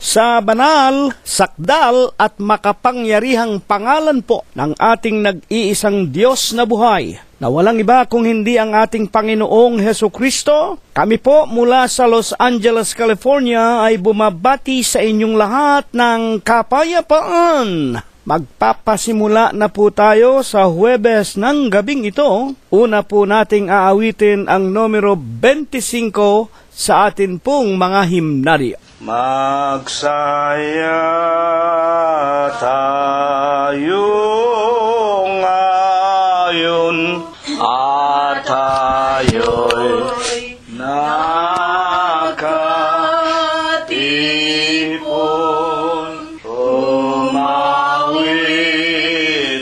Sa banal, sakdal at makapangyarihang pangalan po ng ating nag-iisang Diyos na buhay, na walang iba kung hindi ang ating Panginoong Hesukristo, kami po mula sa Los Angeles, California ay bumabati sa inyong lahat ng kapayapaan. Magpapasimula na po tayo sa Huwebes ng gabing ito. Una po nating aawitin ang numero 25 sa atin pong mga himnaryo. Magsaya tayo ngayon at tayo'y nakatipon, umawit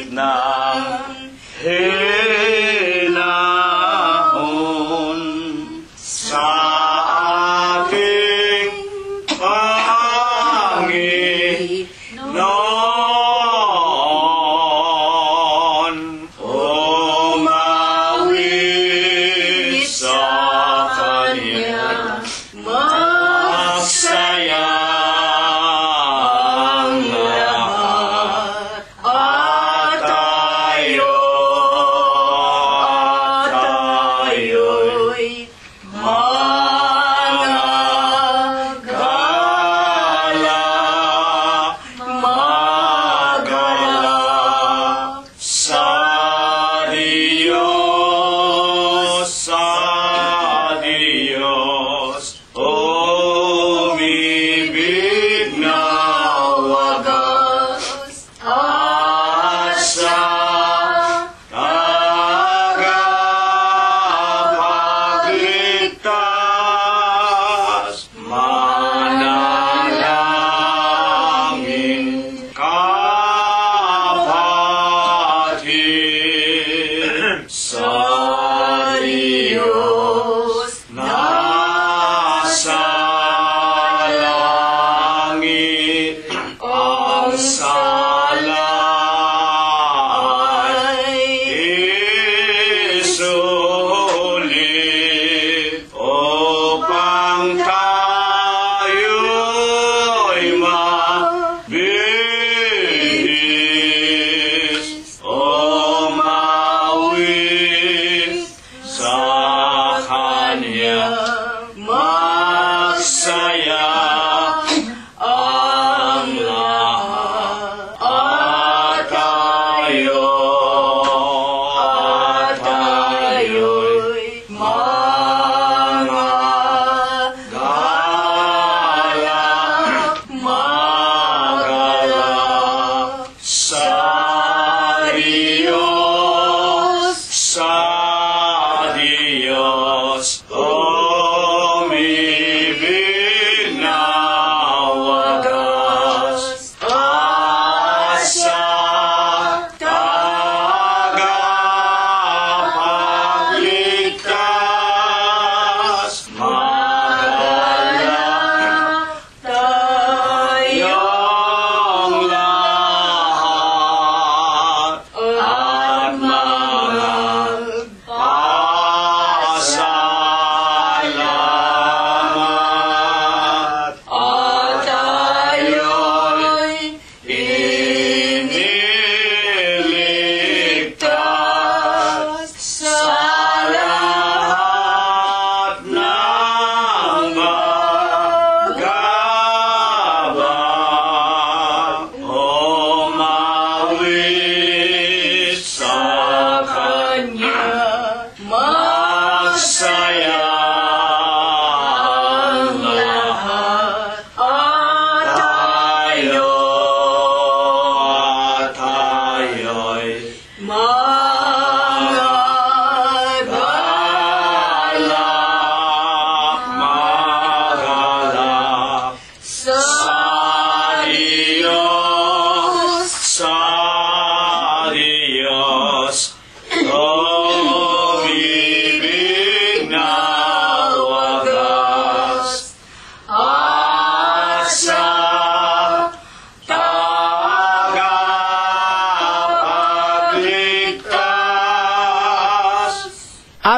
ng hinahon sa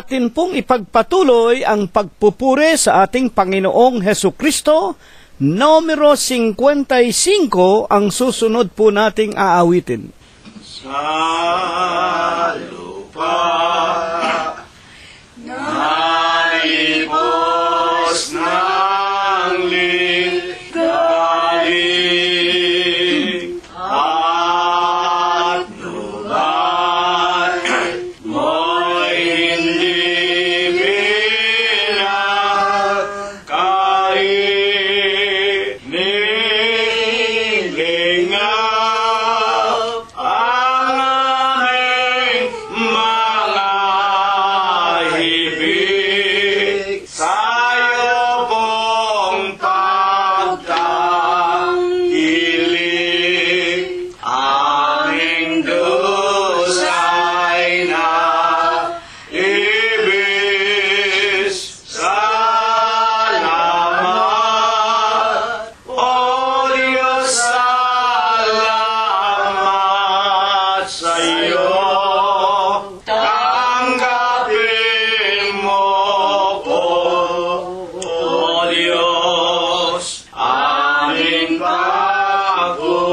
Atin pong ipagpatuloy ang pagpupuri sa ating Panginoong Hesukristo Numero 55 ang susunod po nating aawitin. Sa lupa naipos ng ligalig at lubat mo'y hindi pinakainilingap ang aming mga hibig sa'yo pong pagtangkilik. Aming dusay na ibig. Salamat, O Diyos, salamat sa'yo. Tanggapin mo po, O Diyos, aming papuri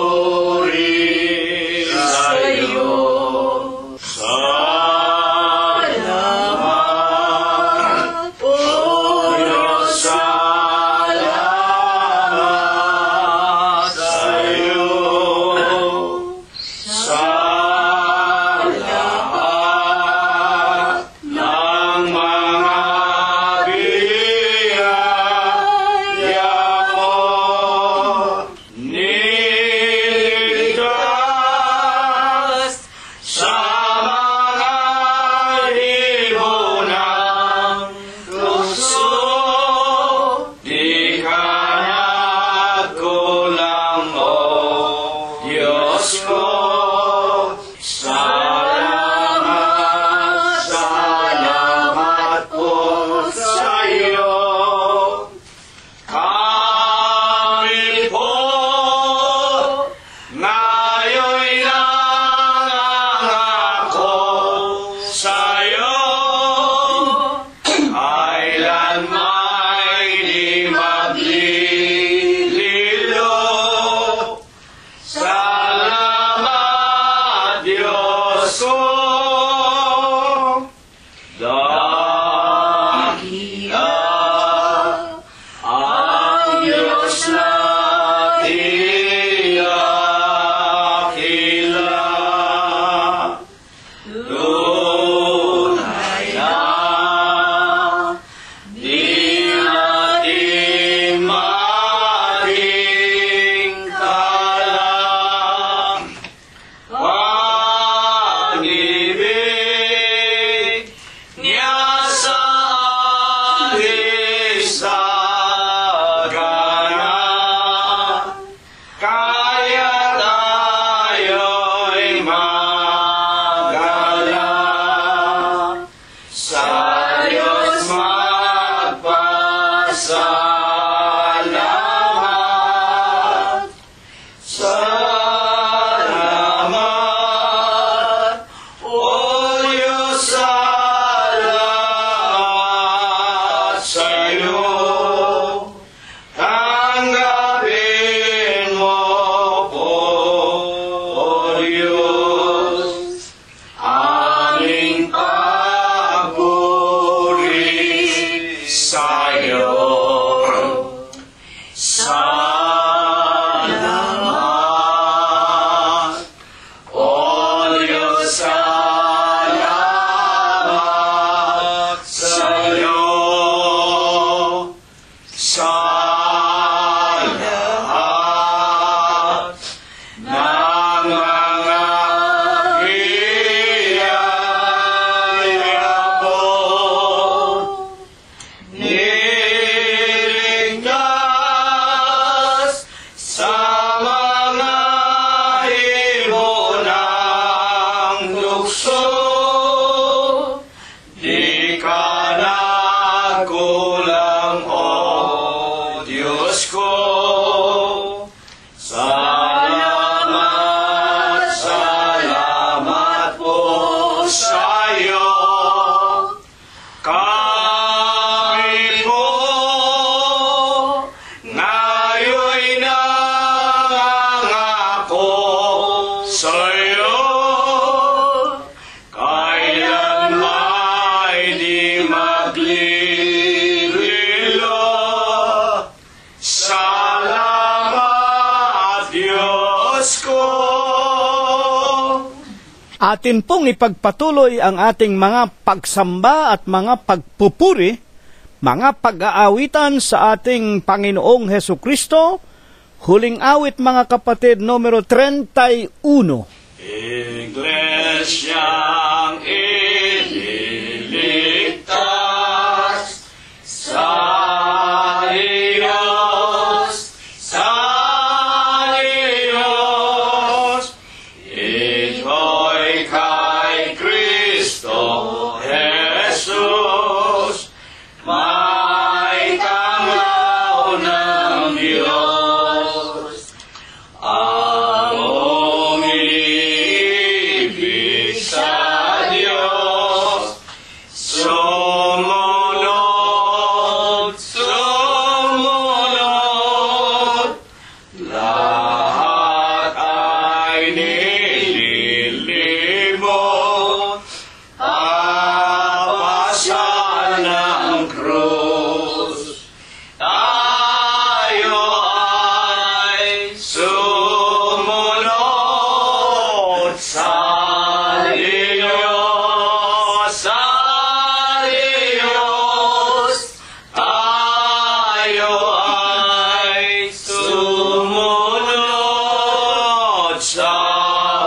sa'yo. Salamat, O Diyos, salamat sa'yo. Sa lahat ng mga biyaya mo, niligtas sa mga libonang luso. Di ka nagkulang, O Diyos ko. Salamat, salamat po sa'yo. Kami po ngayon'y nangangako sa'yo, kailanman di maglililo. Salamat, Diyos ko. Dakila ang Diyos na tiyakila. Tunay na di natin matingkala. Pag-ibig niya sa sagana, kaya tayo'y magala. Sa Diyos magpasalamat. Salamat, O Diyos, salamat sa'yo. Tanggapin mo po, O Diyos, aming papuri sa'yo. Salamat, O Diyos, salamat sa'yo. Sa lahat ng mga biyaya mo, niligtas sa mga ibonang tukso. Di ka nagkulang, O Diyos ko. Salamat, salamat po sa'yo. Kami po ngayon Atin pong ipagpatuloy ang ating mga pagsamba at mga pagpupuri, mga pag-aawitan sa ating Panginoong Hesukristo. Huling awit mga kapatid, numero 31. Iglesyang ililigtas sa Diyos, ito'y kay Kristo Jesus, may tanglaw ng Diyos. Ang umiibig sa Diyos, sumunod, lahat ay nililibot, papasal ng krus. Tayo ay sumunod sa Diyos, tayo ay sumunod sa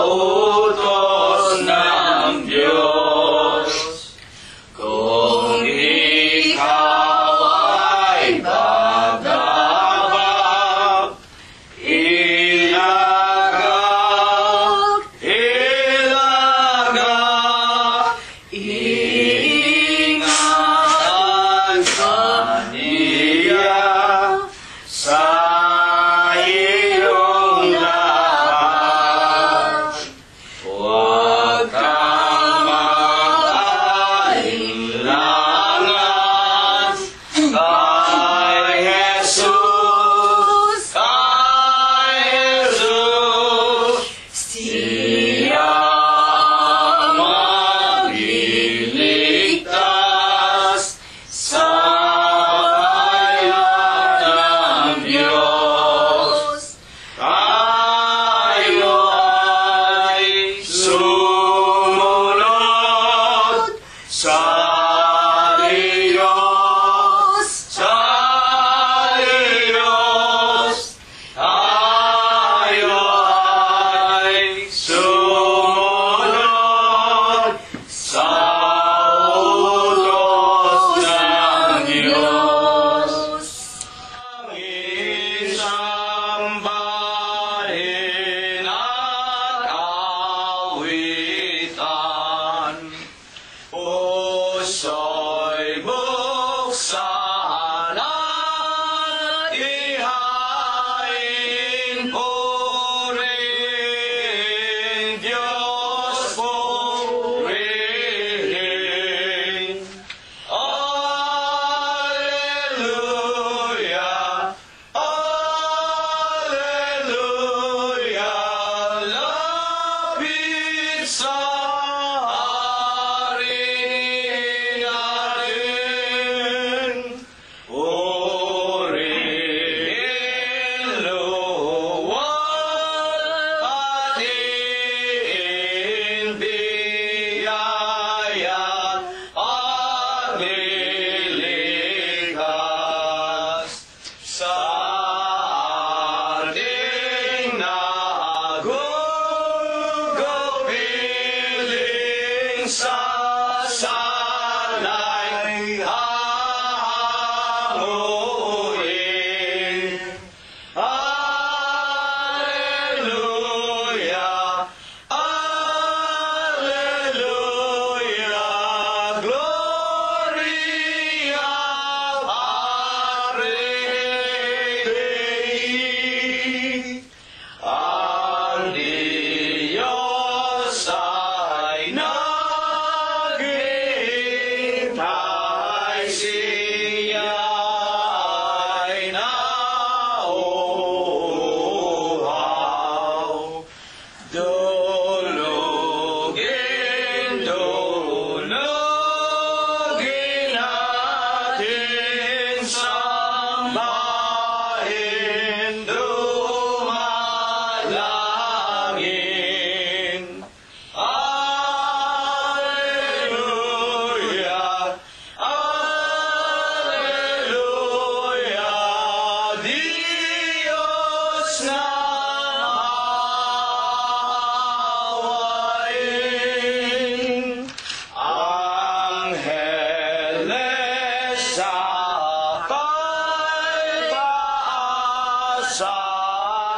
utos ng Diyos. Kung ikaw ay bababa, ingatan ka niya sa iyong lahat. Huwag kang mag-alinlangan kay Jesus, siya magliligtas sa bayan ng Diyos. Tayo ay sumunod sa Diyos, tayo ay sumunod sa utos ng Diyos. Ang isang bahin at awitan, puso'y buksan at ihain, purihin, Diyos purihin. Alleluia, alleluia, lapit sa hari natin. Purihin, luwal, ating biyaya, paglilikas sa ating nagugupiling sasalay hanguin. Alleluia, alleluia, gloria Patri. Ang Diyos ay naghihintay, siya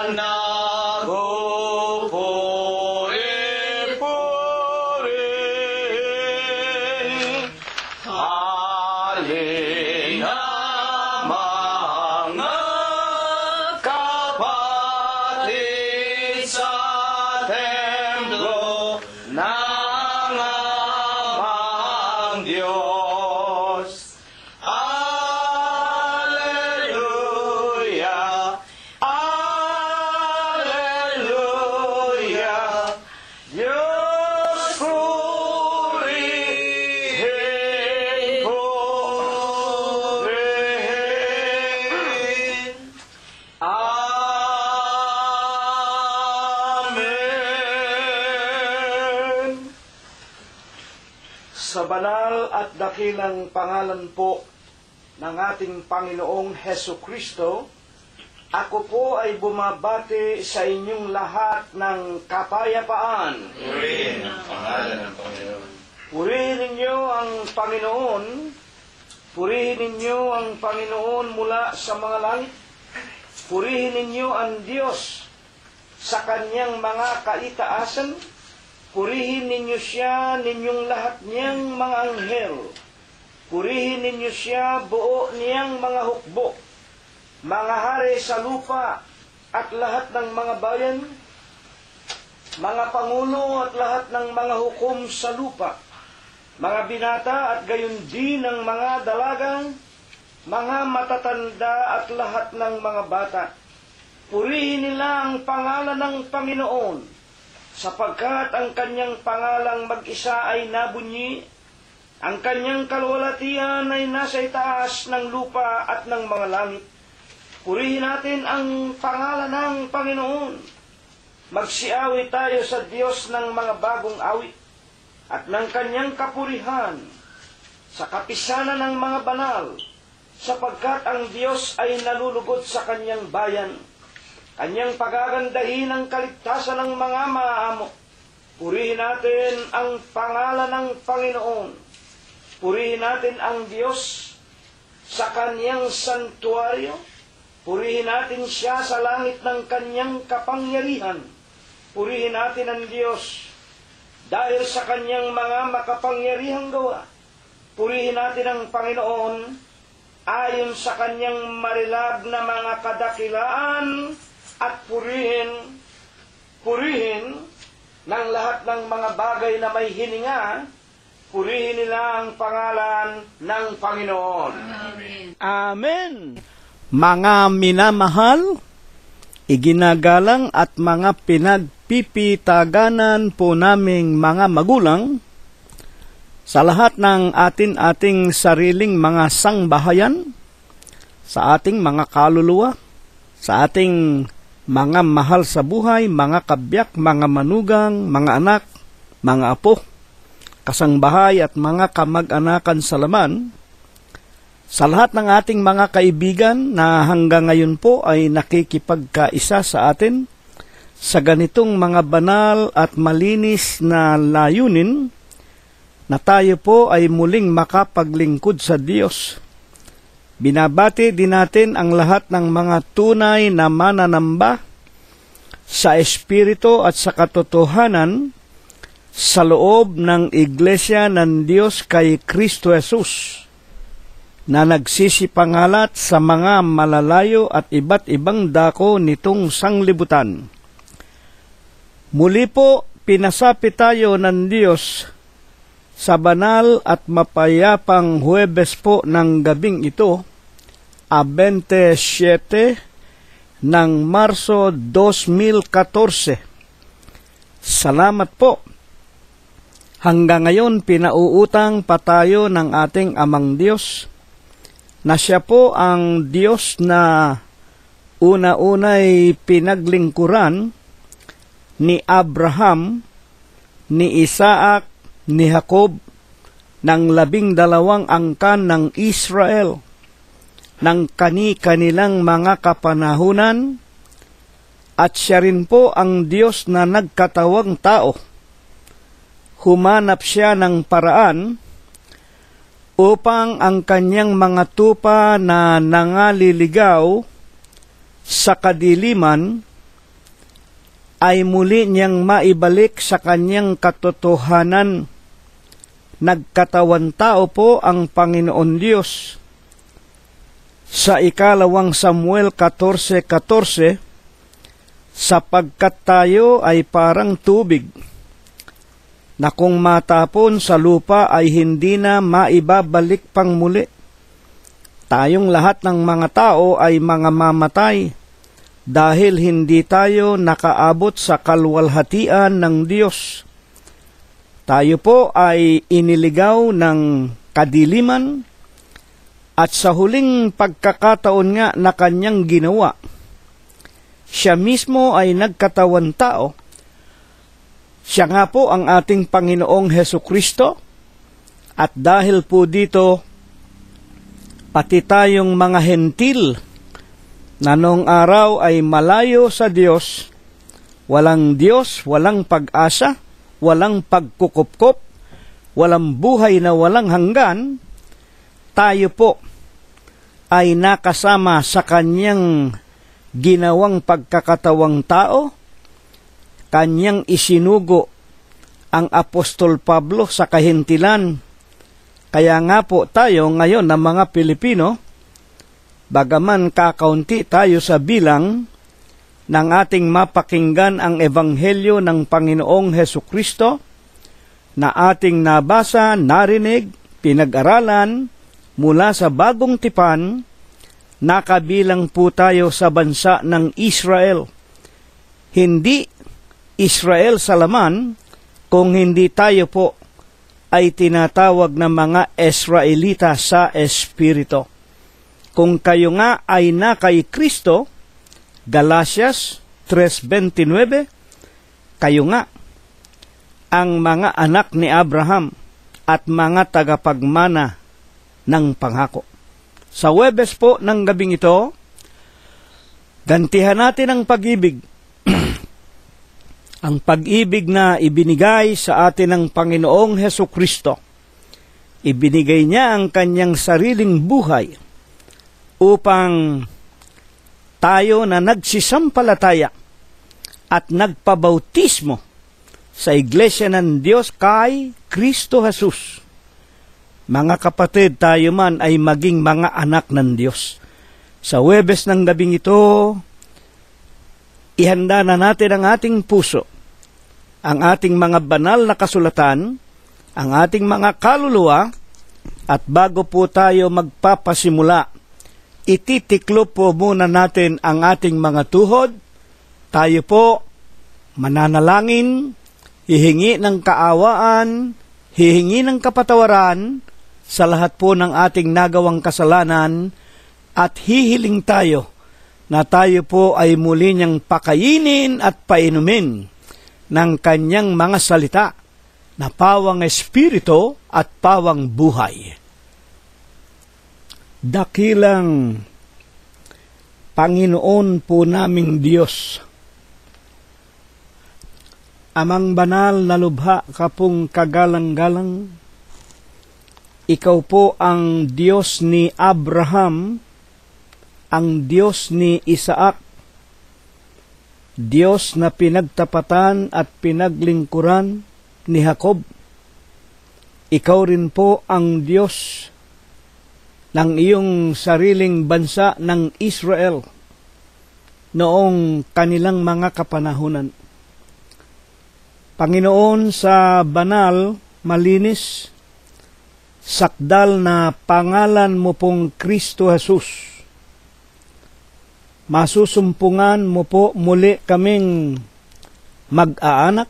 anak ko po ipurin. Halina mga kapatid sa templo ng amang Diyos. Alleluia, Alleluia, Diyos purihin, purihin. Amen. Sa banal at dakilang pangalan po ng ating Panginoong Heso Kristo, ako po ay bumabati sa inyong lahat ng kapayapaan. Purihin ang pangalan ng Panginoon. Purihin ninyo ang Panginoon. Purihin ninyo ang Panginoon mula sa mga langit. Purihin ninyo ang Diyos sa kanyang mga kaitaasan. Purihin ninyo siya, ninyong lahat niyang mga anghel. Purihin ninyo siya, buo niyang mga hukbo, mga hari sa lupa at lahat ng mga bayan, mga pangulo at lahat ng mga hukom sa lupa, mga binata at gayon din ng mga dalagang, mga matatanda at lahat ng mga bata. Purihin nila ang pangalan ng Panginoon, sapagkat ang kanyang pangalang mag-isa ay nabunyi, ang kanyang kalwalatian ay nasa itaas ng lupa at ng mga langit. Purihin natin ang pangalan ng Panginoon. Magsiawit tayo sa Diyos ng mga bagong awit at ng kanyang kapurihan sa kapisanan ng mga banal, sapagkat ang Diyos ay nalulugod sa kanyang bayan. Kanyang pagagandahin ang kaligtasan ng mga maaamo. Purihin natin ang pangalan ng Panginoon. Purihin natin ang Diyos sa kanyang santuaryo. Purihin natin siya sa langit ng kanyang kapangyarihan. Purihin natin ang Diyos dahil sa kanyang mga makapangyarihang gawa. Purihin natin ang Panginoon ayon sa kanyang marilag na mga kadakilaan at purihin ng lahat ng mga bagay na may hininga. Purihin nila ang pangalan ng Panginoon. Amen. Amen. Mga minamahal, iginagalang at mga pinagpipitaganan po naming mga magulang, sa lahat ng ating sariling mga sangbahayan, sa ating mga kaluluwa, sa ating mga mahal sa buhay, mga kabyak, mga manugang, mga anak, mga apo, kasangbahay at mga kamag-anakan sa laman, sa lahat ng ating mga kaibigan na hanggang ngayon po ay nakikipagkaisa sa atin sa ganitong mga banal at malinis na layunin na tayo po ay muling makapaglingkod sa Diyos. Binabati din natin ang lahat ng mga tunay na mananamba sa Espiritu at sa katotohanan sa loob ng Iglesia ng Diyos kay Kristo Jesus, na nagsisipangalat sa mga malalayo at iba't ibang dako nitong sanglibutan. Muli po, pinasapit tayo ng Diyos sa banal at mapayapang Huwebes po ng gabing ito, 27 ng Marso 2014. Salamat po. Hanggang ngayon, pinauutang pa tayo ng ating Amang Diyos, na siya po ang Diyos na una-unay pinaglingkuran ni Abraham, ni Isaac, ni Jacob, ng 12 angkan ng Israel, ng kani-kanilang mga kapanahunan, at siya rin po ang Diyos na nagkatawang tao. Humanap siya ng paraan upang ang kanyang mga tupa na nangaliligaw sa kadiliman ay muli niyang maibalik sa kanyang katotohanan. Nagkatawan tao po ang Panginoon Diyos. Sa 2 Samuel 14:14, sapagkat tayo ay parang tubig, na kung matapon sa lupa ay hindi na maibabalik pang muli. Tayong lahat ng mga tao ay mga mamatay, dahil hindi tayo nakaabot sa kalwalhatian ng Diyos. Tayo po ay iniligaw ng kadiliman, at sa huling pagkakataon nga na kanyang ginawa, siya mismo ay nagkatawan tao. Siya nga po ang ating Panginoong Hesukristo, at dahil po dito, pati tayong mga hentil na noong araw ay malayo sa Diyos, walang pag-asa, walang pagkukupkop, walang buhay na walang hanggan, tayo po ay nakasama sa kanyang ginawang pagkakatawang tao. Kanyang isinugo ang Apostol Pablo sa kahintilan. Kaya nga po tayo ngayon na mga Pilipino, bagaman kakaunti tayo sa bilang, ng ating mapakinggan ang ebanghelyo ng Panginoong Hesukristo na ating nabasa, narinig, pinag-aralan mula sa Bagong Tipan, nakabilang po tayo sa bansa ng Israel. Hindi Israel sa laman, kung hindi tayo po ay tinatawag na mga Israelita sa Espiritu. Kung kayo nga ay na kay Kristo, Galatias 3:29, kayo nga ang mga anak ni Abraham at mga tagapagmana ng pangako. Sa Huwebes po ng gabing ito, gantihan natin ang pag-ibig. Ang pag-ibig na ibinigay sa atin ng Panginoong Hesukristo. Ibinigay niya ang kanyang sariling buhay upang tayo na nagsisampalataya at nagpabautismo sa Iglesia ng Diyos kay Kristo Jesus. Mga kapatid, tayo man ay maging mga anak ng Diyos. Sa Huwebes ng gabing ito, ihanda na natin ang ating puso, ang ating mga banal na kasulatan, ang ating mga kaluluwa, at bago po tayo magpapasimula, ititiklo po muna natin ang ating mga tuhod. Tayo po mananalangin, hihingi ng kaawaan, hihingi ng kapatawaran sa lahat po ng ating nagawang kasalanan, at hihiling tayo na tayo po ay muli niyang pakainin at painumin ng kanyang mga salita na pawang espiritu at pawang buhay. Dakilang Panginoon po naming Diyos, Amang banal na lubha kapong kagalang-galang, ikaw po ang Diyos ni Abraham, ang Diyos ni Isaac, Diyos na pinagtapatan at pinaglingkuran ni Jacob. Ikaw rin po ang Diyos ng iyong sariling bansa ng Israel noong kanilang mga kapanahunan. Panginoon, sa banal, malinis, sakdal na pangalan mo pong Kristo Jesus, masusumpungan mo po muli kaming mag-aanak,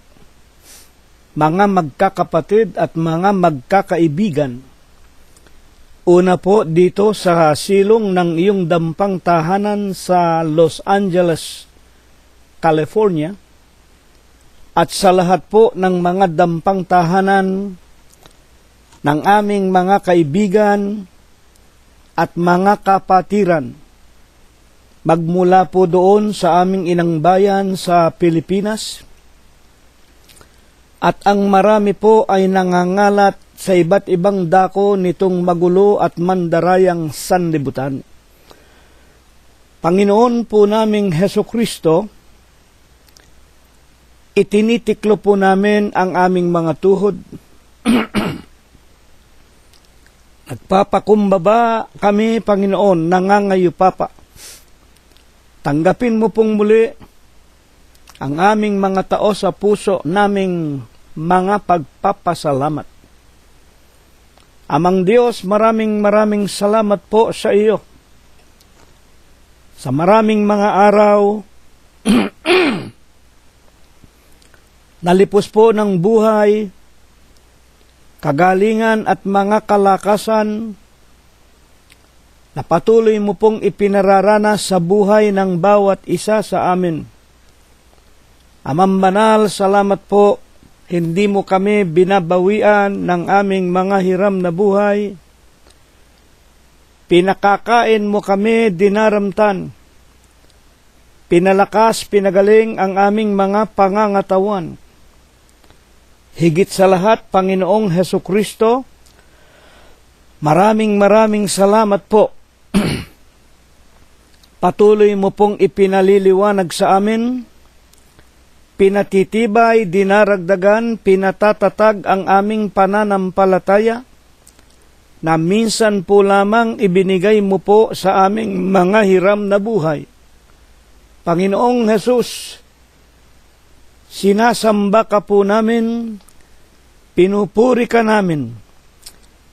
mga magkakapatid at mga magkakaibigan. Una po dito sa silong ng iyong dampang tahanan sa Los Angeles, California, at sa lahat po ng mga dampang tahanan ng aming mga kaibigan at mga kapatiran, magmula po doon sa aming inang bayan sa Pilipinas, at ang marami po ay nangangalat sa iba't ibang dako nitong magulo at mandarayang sanlibutan. Panginoon po naming Hesukristo, Itinitiklo po namin ang aming mga tuhod. Nagpapakumbaba kami, Panginoon, nangangayo, Papa. Tanggapin mo pong muli ang aming mga tao sa puso naming mga pagpapasalamat. Amang Diyos, maraming salamat po sa iyo. Sa maraming mga araw, nalipos po ng buhay, kagalingan at mga kalakasan na patuloy mo pong ipinararanas sa buhay ng bawat isa sa amin. Amang banal, salamat po, hindi mo kami binabawian ng aming mga hiram na buhay. Pinakakain mo kami dinaramtan. Pinalakas, pinagaling ang aming mga pangangatawan. Higit sa lahat, Panginoong Hesukristo, maraming salamat po. Patuloy mo pong ipinaliliwanag sa amin, pinatitibay, dinaragdagan, pinatatatag ang aming pananampalataya, na minsan po lamang ibinigay mo po sa aming mga hiram na buhay. Panginoong Jesus, sinasamba ka po namin, pinupuri ka namin,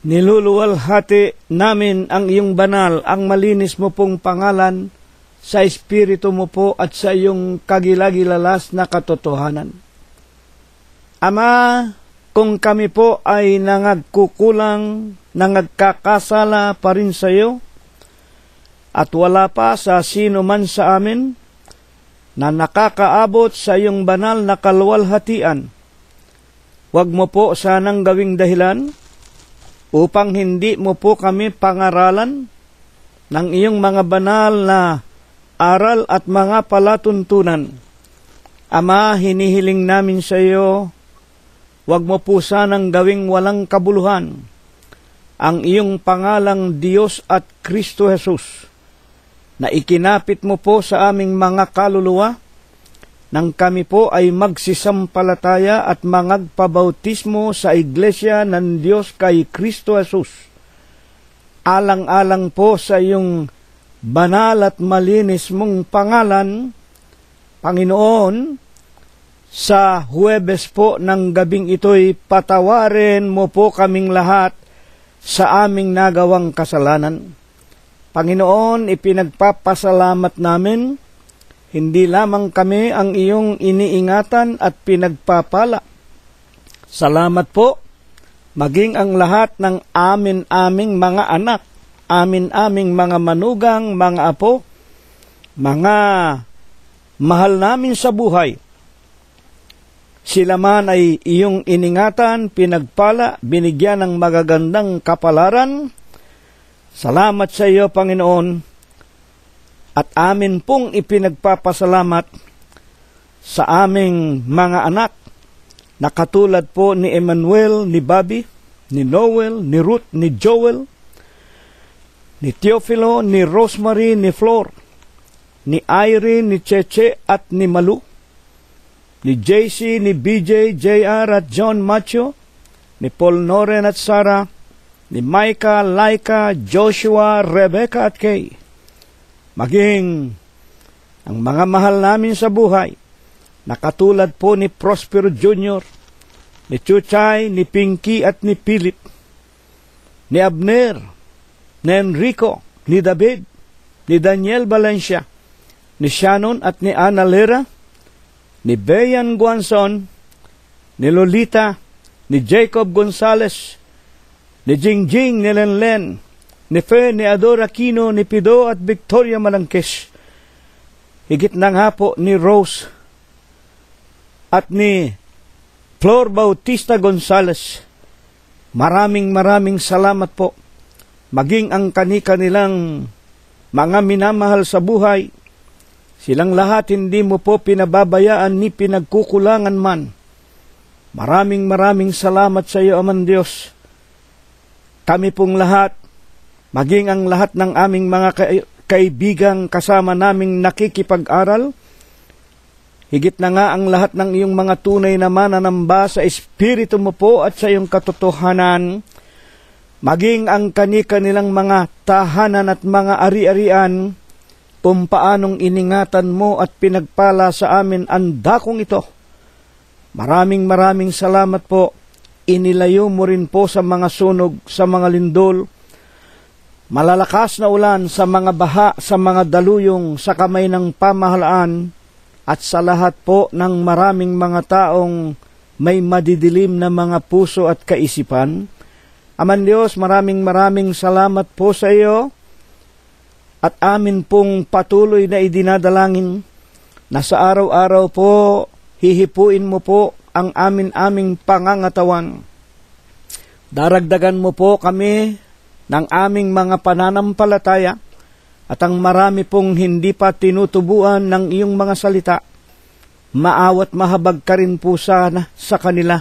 niluluwalhati namin ang iyong banal, ang malinis mo pong pangalan, sa Espiritu mo po at sa iyong kagilagilalas na katotohanan. Ama, kung kami po ay nangagkukulang, nangagkakasala pa rin sa iyo, at wala pa sa sino man sa amin na nakakaabot sa iyong banal na kaluwalhatian, huwag mo po sanang gawing dahilan upang hindi mo po kami pangaralan ng iyong mga banal na aral at mga palatuntunan. Ama, hinihiling namin sa iyo, huwag mo po sanang gawing walang kabuluhan ang iyong pangalang Diyos at Kristo Jesus, na ikinapit mo po sa aming mga kaluluwa, nang kami po ay magsisampalataya at mangagpabautismo sa Iglesia ng Diyos kay Kristo Jesus. Alang-alang po sa iyong banal at malinis mong pangalan, Panginoon, sa Huwebes po ng gabing ito'y patawarin mo po kaming lahat sa aming nagawang kasalanan. Panginoon, ipinagpapasalamat namin, hindi lamang kami ang iyong iniingatan at pinagpapala. Salamat po, maging ang lahat ng aming mga anak, aming mga manugang, mga apo, mga mahal namin sa buhay. Sila man ay iyong iningatan, pinagpala, binigyan ng magagandang kapalaran. Salamat sa iyo, Panginoon, at amin pong ipinagpapasalamat sa aming mga anak na katulad po ni Emmanuel, ni Bobby, ni Noel, ni Ruth, ni Joel, ni Teofilo, ni Rosemary, ni Flor, ni Irene, ni Cheche at ni Malu, ni JC, ni BJ, JR at John Macho, ni Paul Noren at Sarah, ni Micah, Laika, Joshua, Rebecca at Kay. Maging ang mga mahal namin sa buhay, na katulad po ni Prospero Jr., ni Chuchay, ni Pinky at ni Philip, ni Abner, ni Enrico, ni David, ni Daniel Valencia, ni Shannon at ni Ana Lera, ni Bayan Guanzon, ni Lolita, ni Jacob Gonzales, ni Jingjing, ni Lenlen, ni Fe, ni Adora Aquino, ni Pido at Victoria Malangkes. Higit na nga po ni Rose at ni Flor Bautista Gonzales. Maraming salamat po. Maging ang kanilang mga minamahal sa buhay, silang lahat hindi mo po pinababayaan ni pinagkukulangan man. Maraming salamat sa iyo, Amang Diyos. Kami pong lahat, maging ang lahat ng aming mga kaibigang kasama naming nakikipag-aral, Higit na nga ang lahat ng iyong mga tunay na mananamba sa Espiritu mo po at sa iyong katotohanan, maging ang kani-kanilang mga tahanan at mga ari-arian, kung paanong iningatan mo at pinagpala sa amin ang dakong ito. Maraming salamat po. Inilayo mo rin po sa mga sunog, sa mga lindol, malalakas na ulan, sa mga baha, sa mga daluyong, sa kamay ng pamahalaan, at sa lahat po ng maraming mga taong may madidilim na mga puso at kaisipan. Aman Diyos, maraming salamat po sa iyo at amin pong patuloy na idinadalangin na sa araw-araw po hihipuin mo po ang aming pangangatawan. Daragdagan mo po kami ng aming mga pananampalataya at ang marami pong hindi pa tinutubuan ng iyong mga salita. Maawat mahabag ka rin po sana sa kanila.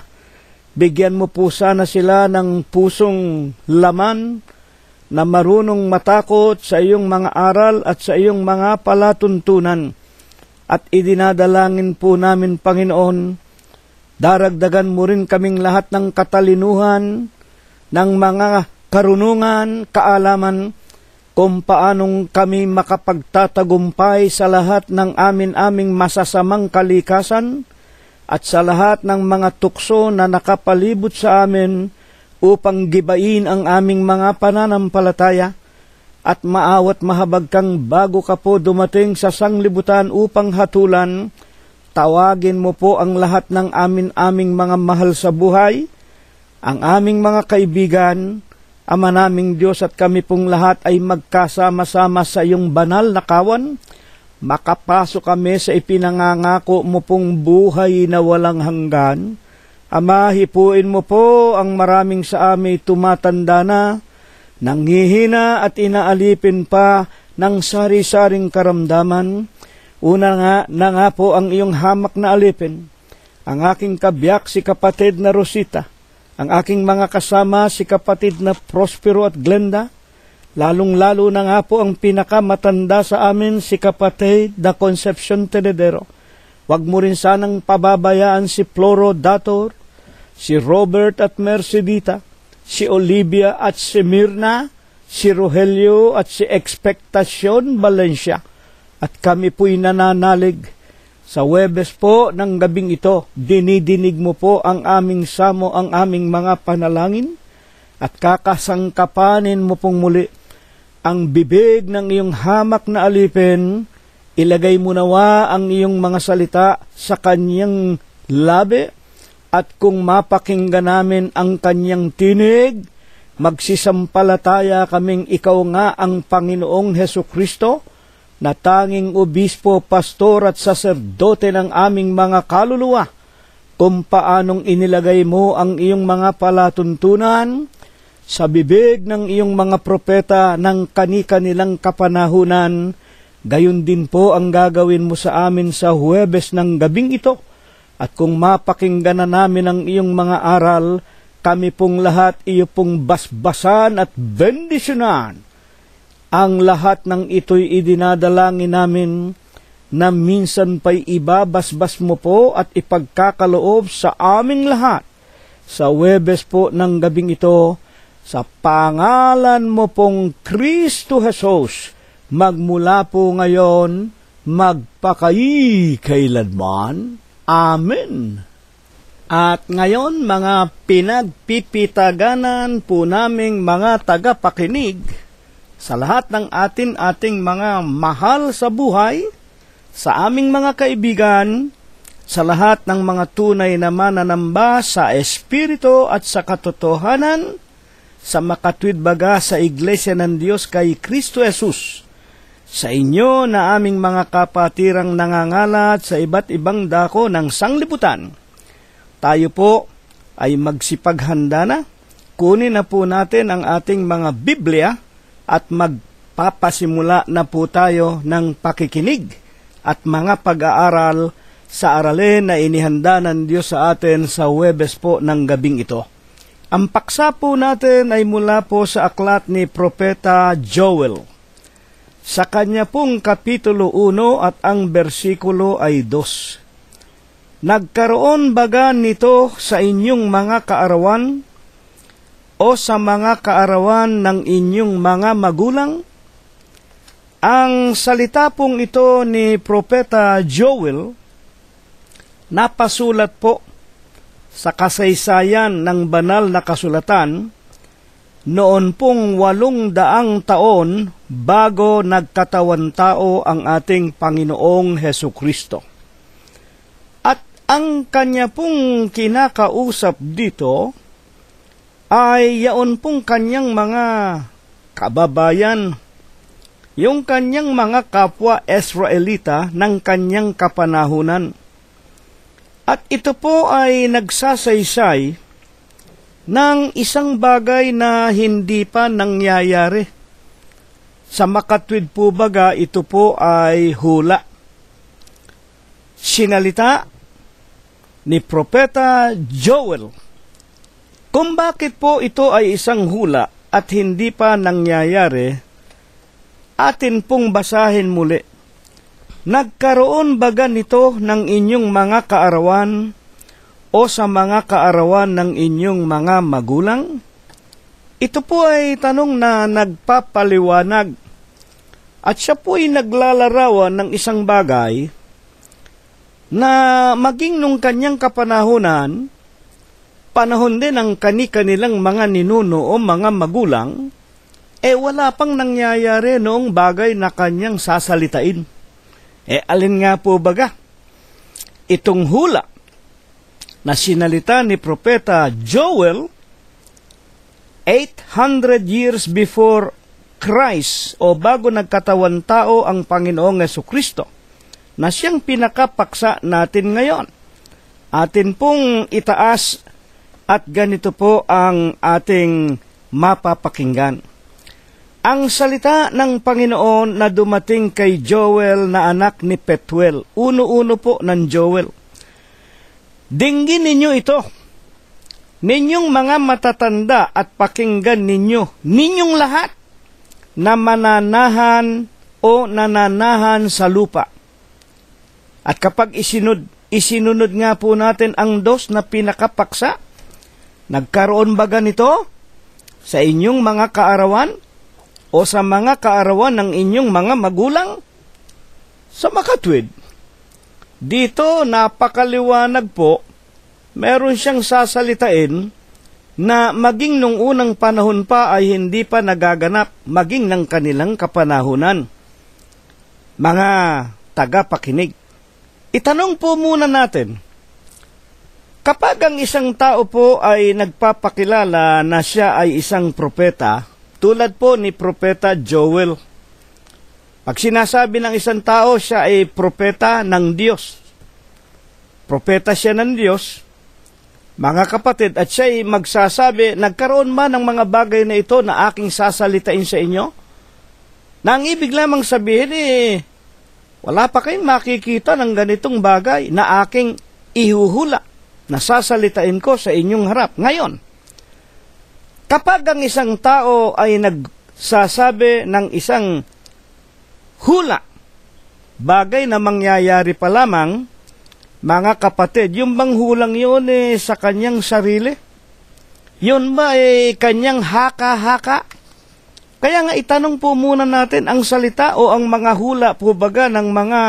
Bigyan mo po sana sila ng pusong laman na marunong matakot sa iyong mga aral at sa iyong mga palatuntunan. At idinadalangin po namin, Panginoon, daragdagan mo rin kaming lahat ng katalinuhan, ng mga karunungan, kaalaman, kung paanong kami makapagtatagumpay sa lahat ng aming masasamang kalikasan at sa lahat ng mga tukso na nakapalibot sa amin upang gibain ang aming mga pananampalataya at maawat mahabag kang bago ka po dumating sa sanglibutan upang hatulan. Tawagin mo po ang lahat ng aming mga mahal sa buhay, ang aming mga kaibigan, Ama naming Diyos, at kami pong lahat ay magkasama-sama sa iyong banal na kawan. Makapasok kami sa ipinangangako mo pong buhay na walang hanggan. Ama, hipuin mo po ang maraming sa amin tumatanda na, nanghihina at inaalipin pa ng sari-saring karamdaman. Una nga po ang iyong hamak na alipin, ang aking kabiyak si kapatid na Rosita, ang aking mga kasama si kapatid na Prospero at Glenda, lalong-lalo na nga po ang pinakamatanda sa amin si kapatid na Concepcion Tenedero. Huwag mo rin sanang pababayaan si Floro Dator, si Robert at Mercedita, si Olivia at si Mirna, si Rogelio at si Expectacion Valencia. At kami po'y nananalig. Sa Huwebes po ng gabing ito, dinidinig mo po ang aming samo, ang aming mga panalangin, at kakasangkapanin mo pong muli ang bibig ng iyong hamak na alipin. Ilagay mo nawa ang iyong mga salita sa kanyang labi, at kung mapakinggan namin ang kanyang tinig, magsisampalataya kaming ikaw nga ang Panginoong Hesukristo, na tanging obispo, pastor at saserdote ng aming mga kaluluwa, kung paanong inilagay mo ang iyong mga palatuntunan sa bibig ng iyong mga propeta ng kani-kanilang kapanahunan. Gayon din po ang gagawin mo sa amin sa Huwebes ng gabing ito. At kung mapakinggan na namin ang iyong mga aral, kami pong lahat iyo pong basbasan at bendisyonan. Ang lahat ng ito'y idinadalangin namin na minsan pa'y ibabasbas mo po at ipagkakaloob sa aming lahat sa Huwebes po ng gabing ito, sa pangalan mo pong Kristo Jesus, magmula po ngayon, magpakailanman. Amen. At ngayon, mga pinagpipitaganan po naming mga tagapakinig, sa lahat ng ating mga mahal sa buhay, sa aming mga kaibigan, sa lahat ng mga tunay na mananamba sa Espiritu at sa katotohanan, sa makatwid baga sa Iglesia ng Diyos kay Kristo Jesus, sa inyo na aming mga kapatirang nangangalat sa iba't ibang dako ng sanglibutan. Tayo po ay magsipaghanda na, kunin na po natin ang ating mga Biblia, at magpapasimula na po tayo ng pakikinig at mga pag-aaral sa aralin na inihanda ng Diyos sa atin sa Huwebes po ng gabing ito. Ang paksa po natin ay mula po sa aklat ni Propeta Joel. Sa kanya pong Kapitulo 1 at ang bersikulo ay 2. Nagkaroon baga nito sa inyong mga kaarawan o sa mga kaarawan ng inyong mga magulang? Ang salita pong ito ni Propeta Joel, napasulat po sa kasaysayan ng banal na kasulatan noon pong 800 taon bago nagkatawan tao ang ating Panginoong Hesukristo. At ang kanya pong kinakausap dito ay yaon pong kanyang mga kababayan, yung kanyang mga kapwa Israelita ng kanyang kapanahunan. At ito po ay nagsasaysay ng isang bagay na hindi pa nangyayari. Sa makatwid po baga, ito po ay hula. Sinalita ni Propeta Joel kung bakit po ito ay isang hula at hindi pa nangyayari. Atin pong basahin muli. Nagkaroon baga nito ng inyong mga kaarawan o sa mga kaarawan ng inyong mga magulang? Ito po ay tanong na nagpapaliwanag at siya po ay naglalarawan ng isang bagay na maging nung kanyang kapanahunan, panahon din ng kani-kanilang mga ninuno o mga magulang, wala pang nangyayari noong bagay na kanyang sasalitain. Alin nga po baga? Itong hula na sinalita ni Propeta Joel 800 years before Christ o bago nagkatawan tao ang Panginoong Hesukristo na siyang pinakapaksa natin ngayon. Atin pong itaas at ganito po ang ating mapapakinggan. Ang salita ng Panginoon na dumating kay Joel na anak ni Petuel. Uno-uno po ng Joel. Dinggin ninyo ito, ninyong mga matatanda at pakinggan ninyong lahat na mananahan o nananahan sa lupa. At kapag isinunod nga po natin ang dos na pinakapaksa, nagkaroon ba ganito sa inyong mga kaarawan o sa mga kaarawan ng inyong mga magulang? Sa makatwid, dito napakaliwanag po, meron siyang sasalitain na maging nung unang panahon pa ay hindi pa nagaganap, maging ng kanilang kapanahunan. Mga tagapakinig, itanong po muna natin, kapag ang isang tao po ay nagpapakilala na siya ay isang propeta, tulad po ni Propeta Joel, pag sinasabi ng isang tao siya ay propeta ng Diyos, propeta siya ng Diyos, mga kapatid, at siya ay magsasabi, nagkaroon man ng mga bagay na ito na aking sasalitain sa inyo, na ang ibig lamang sabihin wala pa kayong makikita ng ganitong bagay na aking ihuhula, na sasalitain ko sa inyong harap. Ngayon, kapag ang isang tao ay nagsasabi ng isang hula, bagay na mangyayari pa lamang, mga kapatid, yung bang hulang yun sa kanyang sarili? Yun ba kanyang haka-haka? Kaya nga itanong po muna natin ang salita o ang mga hula po baga ng mga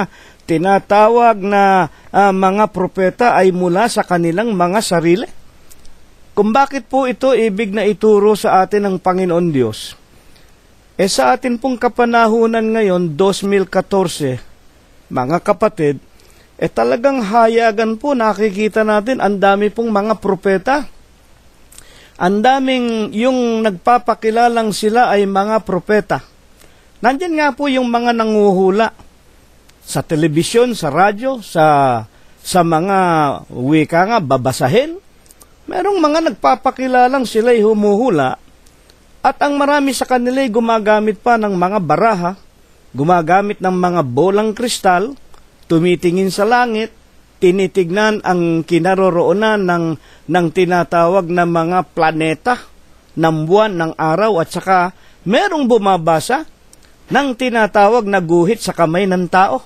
tinatawag na mga propeta ay mula sa kanilang mga sarili? Kung bakit po ito ibig na ituro sa atin ng Panginoon Diyos? Sa atin pong kapanahunan ngayon, 2014, mga kapatid, talagang hayagan po nakikita natin ang dami pong mga propeta. Ang daming yung nagpapakilalang sila ay mga propeta. Nandyan nga po yung mga nanguhula sa telebisyon, sa radyo, sa mga wika nga, babasahin. Merong mga nagpapakilalang sila ay humuhula at ang marami sa kanila ay gumagamit pa ng mga baraha, gumagamit ng mga bolang kristal, tumitingin sa langit, tinitignan ang kinaroroonan ng tinatawag na mga planeta, ng buwan, ng araw, at saka merong bumabasa ng tinatawag na guhit sa kamay ng tao.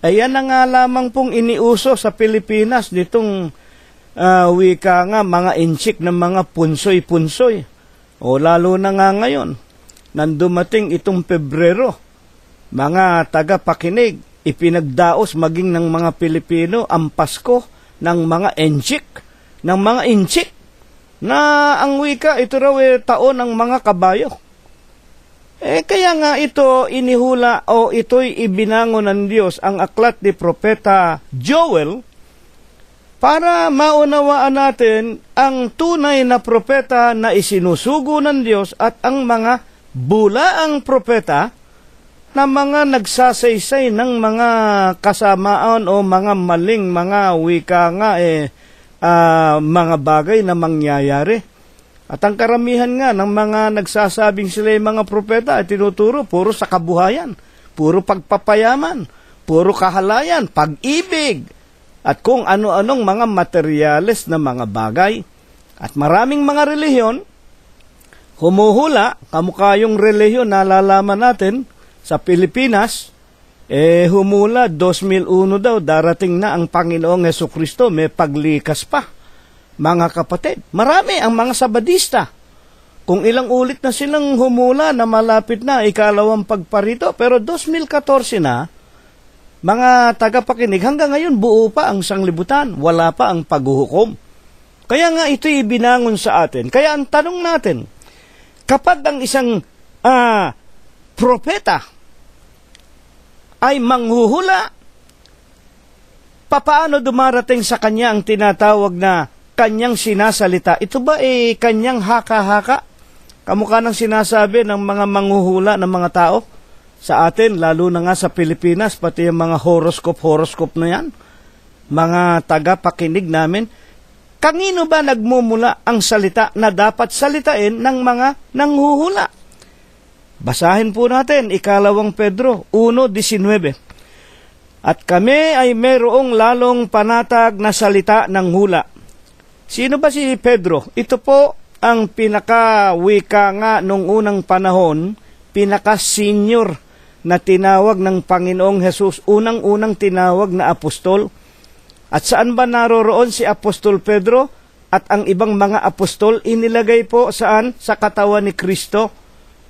Ayan na nga lamang pong iniuso sa Pilipinas nitong wika nga mga inchik ng mga punsoy-punsoy. O lalo na nga ngayon, nandumating itong Pebrero, mga tagapakinig, ipinagdaos maging ng mga Pilipino ang Pasko ng mga inchik, na ang wika ito raw taon ng mga kabayo. Kaya nga ito inihula o ito'y ibinangon ng Diyos ang aklat ni Propeta Joel para maunawaan natin ang tunay na propeta na isinusugo ng Diyos at ang mga bulaang propeta na mga nagsasaysay ng mga kasamaan o mga maling mga wika nga mga bagay na mangyayari. At ang karamihan nga ng mga nagsasabing sila yung mga propeta ay tinuturo puro sa kabuhayan, puro pagpapayaman, puro kahalayan, pag-ibig, at kung ano-anong mga materyales na mga bagay. At maraming mga relihiyon, humuhula, kamukha yung relihiyon na nalalaman natin sa Pilipinas, humula 2001 daw, darating na ang Panginoong Hesukristo, may paglikas pa. Mga kapatid, marami ang mga Sabadista. Kung ilang ulit na silang humula na malapit na ikalawang pagparito, pero 2014 na, mga tagapakinig, hanggang ngayon buo pa ang sanglibutan, wala pa ang paghuhukom. Kaya nga ito'y ibinangon sa atin. Kaya ang tanong natin, kapag ang isang propeta ay manghuhula, papaano dumarating sa kanya ang tinatawag na kanyang sinasalita? Ito ba kanyang haka-haka? Kamukha ng sinasabi ng mga manghuhula ng mga tao sa atin, lalo na nga sa Pilipinas, pati yung mga horoscope na yan, mga tagapakinig namin. Kanino ba nagmumula ang salita na dapat salitain ng mga nanghuhula? Basahin po natin, 2 Pedro 1:19. At kami ay mayroong lalong panatag na salita ng hula. Sino ba si Pedro? Ito po ang pinaka-wika nga nung unang panahon, pinaka-senior na tinawag ng Panginoong Hesus, unang-unang tinawag na apostol. At saan ba naroroon si Apostol Pedro? At ang ibang mga apostol, inilagay po saan? Sa katawan ni Kristo.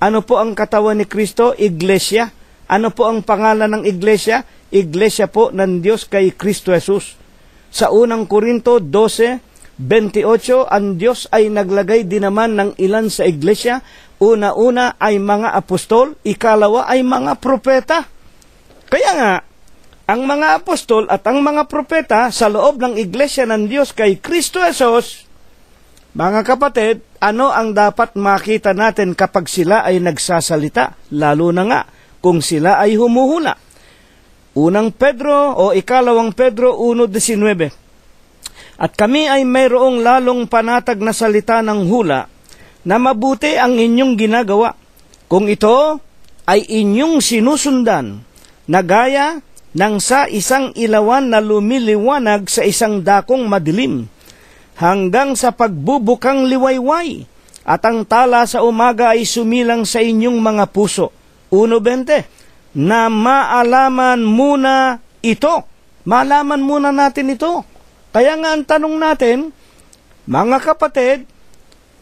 Ano po ang katawan ni Kristo? Iglesia. Ano po ang pangalan ng iglesia? Iglesia po ng Diyos kay Kristo Jesus. Sa unang Korinto 12:28, ang Diyos ay naglagay din naman ng ilan sa iglesia. Una-una ay mga apostol, ikalawa ay mga propeta. Kaya nga, ang mga apostol at ang mga propeta sa loob ng iglesia ng Diyos kay Kristo Jesus, mga kapatid, ano ang dapat makita natin kapag sila ay nagsasalita, lalo na nga kung sila ay humuhula? Unang Pedro o 2 Pedro 1:19. At kami ay mayroong lalong panatag na salita ng hula na mabuti ang inyong ginagawa, kung ito ay inyong sinusundan, na gaya ng sa isang ilawan na lumiliwanag sa isang dakong madilim, hanggang sa pagbubukang liwayway, at ang tala sa umaga ay sumilang sa inyong mga puso. 1:20, na maalaman muna ito. Maalaman muna natin ito. Kaya nga ang tanong natin, mga kapatid,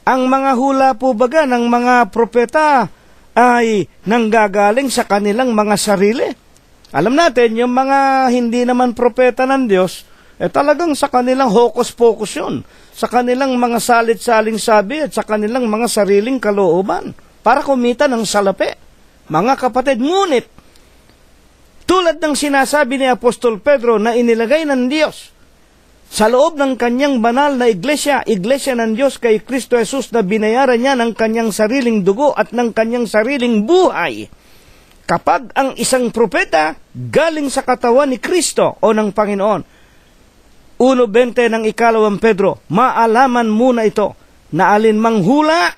ang mga hula po baga ng mga propeta ay nanggagaling sa kanilang mga sarili? Alam natin, yung mga hindi naman propeta ng Diyos, talagang sa kanilang hokus-pokus yun. Sa kanilang mga salit-saling sabi at sa kanilang mga sariling kalooban para kumita ng salapi. Mga kapatid, ngunit, tulad ng sinasabi ni Apostol Pedro na inilagay ng Diyos sa loob ng kanyang banal na iglesia, iglesia ng Diyos kay Kristo Jesus na binayaran niya ng kanyang sariling dugo at ng kanyang sariling buhay. Kapag ang isang propeta galing sa katawan ni Kristo o ng Panginoon, 1:20 ng 2 Pedro, maalaman muna ito na alinmang hula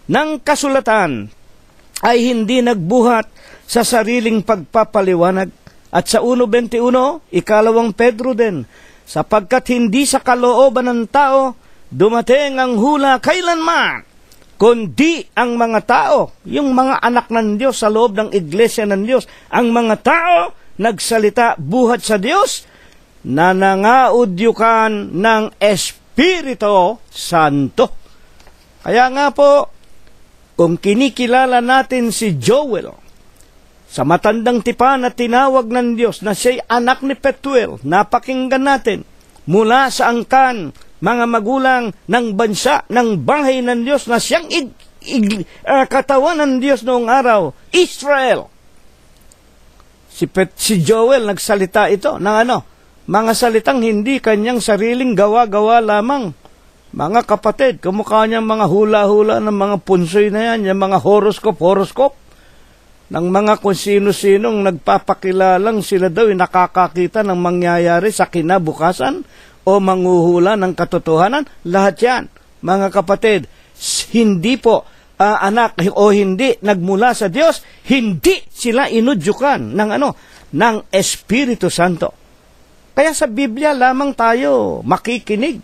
ng kasulatan ay hindi nagbuhat sa sariling pagpapaliwanag. At sa 1:21, 2 Pedro din, sapagkat hindi sa kalooban ng tao dumating ang hula kailanman, kundi ang mga tao, yung mga anak ng Diyos sa loob ng iglesia ng Diyos, ang mga tao nagsalita buhat sa Diyos, na nangaudyukan ng Espiritu Santo. Kaya nga po, kung kinikilala natin si Joel, sa matandang tipan na tinawag ng Diyos na siya'y anak ni Petuel, napakinggan natin mula sa angkan, mga magulang ng bansa, ng bahay ng Diyos na siyang katawan ng Diyos noong araw, Israel. Si Joel nagsalita ito ng mga salitang hindi kanyang sariling gawa-gawa lamang. Mga kapatid, kamukha niyang mga hula-hula ng mga punsoy na yan, yung mga horoscope, ng mga kung sino-sinong nagpapakilalang sila daw nakakakita ng mangyayari sa kinabukasan o manghuhula ng katotohanan. Lahat yan, mga kapatid, hindi po anak o hindi nagmula sa Diyos, hindi sila inudyukan ng Espiritu Santo. Kaya sa Biblia lamang tayo makikinig.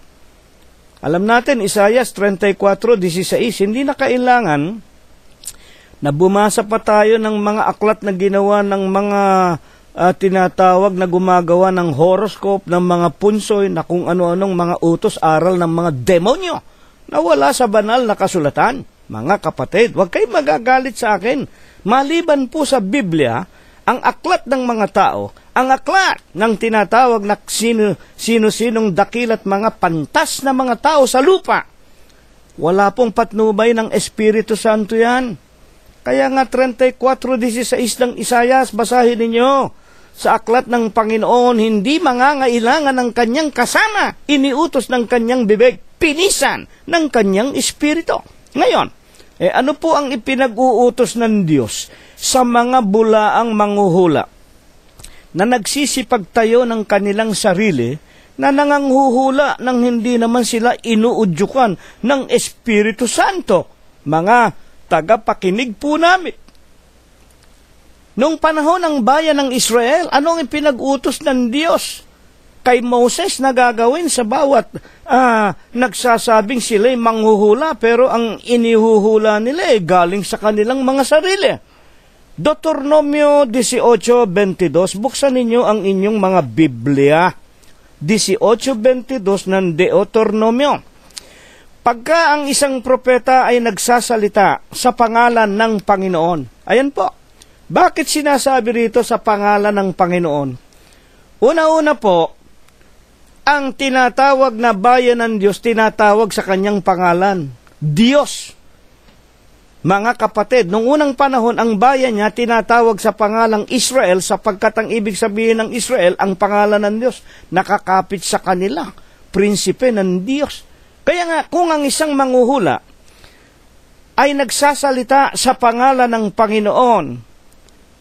Alam natin, Isaiah 34:16, hindi na kailangan na bumasa pa tayo ng mga aklat na ginawa ng mga tinatawag na gumagawa ng horoscope, ng mga punsoy, na kung ano-anong mga utos, aral ng mga demonyo na wala sa banal na kasulatan. Mga kapatid, huwag kayo magagalit sa akin. Maliban po sa Biblia, ang aklat ng mga tao, ang aklat ng tinatawag na sino-sinong dakilat mga pantas na mga tao sa lupa, wala pong patnubay ng Espiritu Santo yan. Kaya nga 34:16 ng Isayas, basahin ninyo, sa aklat ng Panginoon, hindi mangangailangan ng kanyang kasama, iniutos ng kanyang bibig, pinisan ng kanyang espiritu. Ngayon, ano po ang ipinag-uutos ng Diyos sa mga bulaang manghuhula na nagsisipagtayo ng kanilang sarili, na nanganghuhula nang hindi naman sila inuudyukan ng Espiritu Santo? Mga tagapakinig po namin. Noong panahon ng bayan ng Israel, anong ipinag-utos ng Diyos kay Moses na gagawin sa bawat nagsasabing sila'y manghuhula, pero ang inihuhula nila galing sa kanilang mga sarili? Deuteronomio 18:22, buksan ninyo ang inyong mga Biblia. 18:22 ng Deuteronomio. Pagka ang isang propeta ay nagsasalita sa pangalan ng Panginoon, ayan po, bakit sinasabi rito sa pangalan ng Panginoon? Una-una po, ang tinatawag na bayan ng Diyos, tinatawag sa kanyang pangalan, Diyos. Mga kapatid, nung unang panahon, ang bayan niya tinatawag sa pangalang Israel, sapagkat ang ibig sabihin ng Israel, ang pangalan ng Diyos, nakakapit sa kanila, prinsipe ng Diyos. Kaya nga, kung ang isang manghuhula ay nagsasalita sa pangalan ng Panginoon,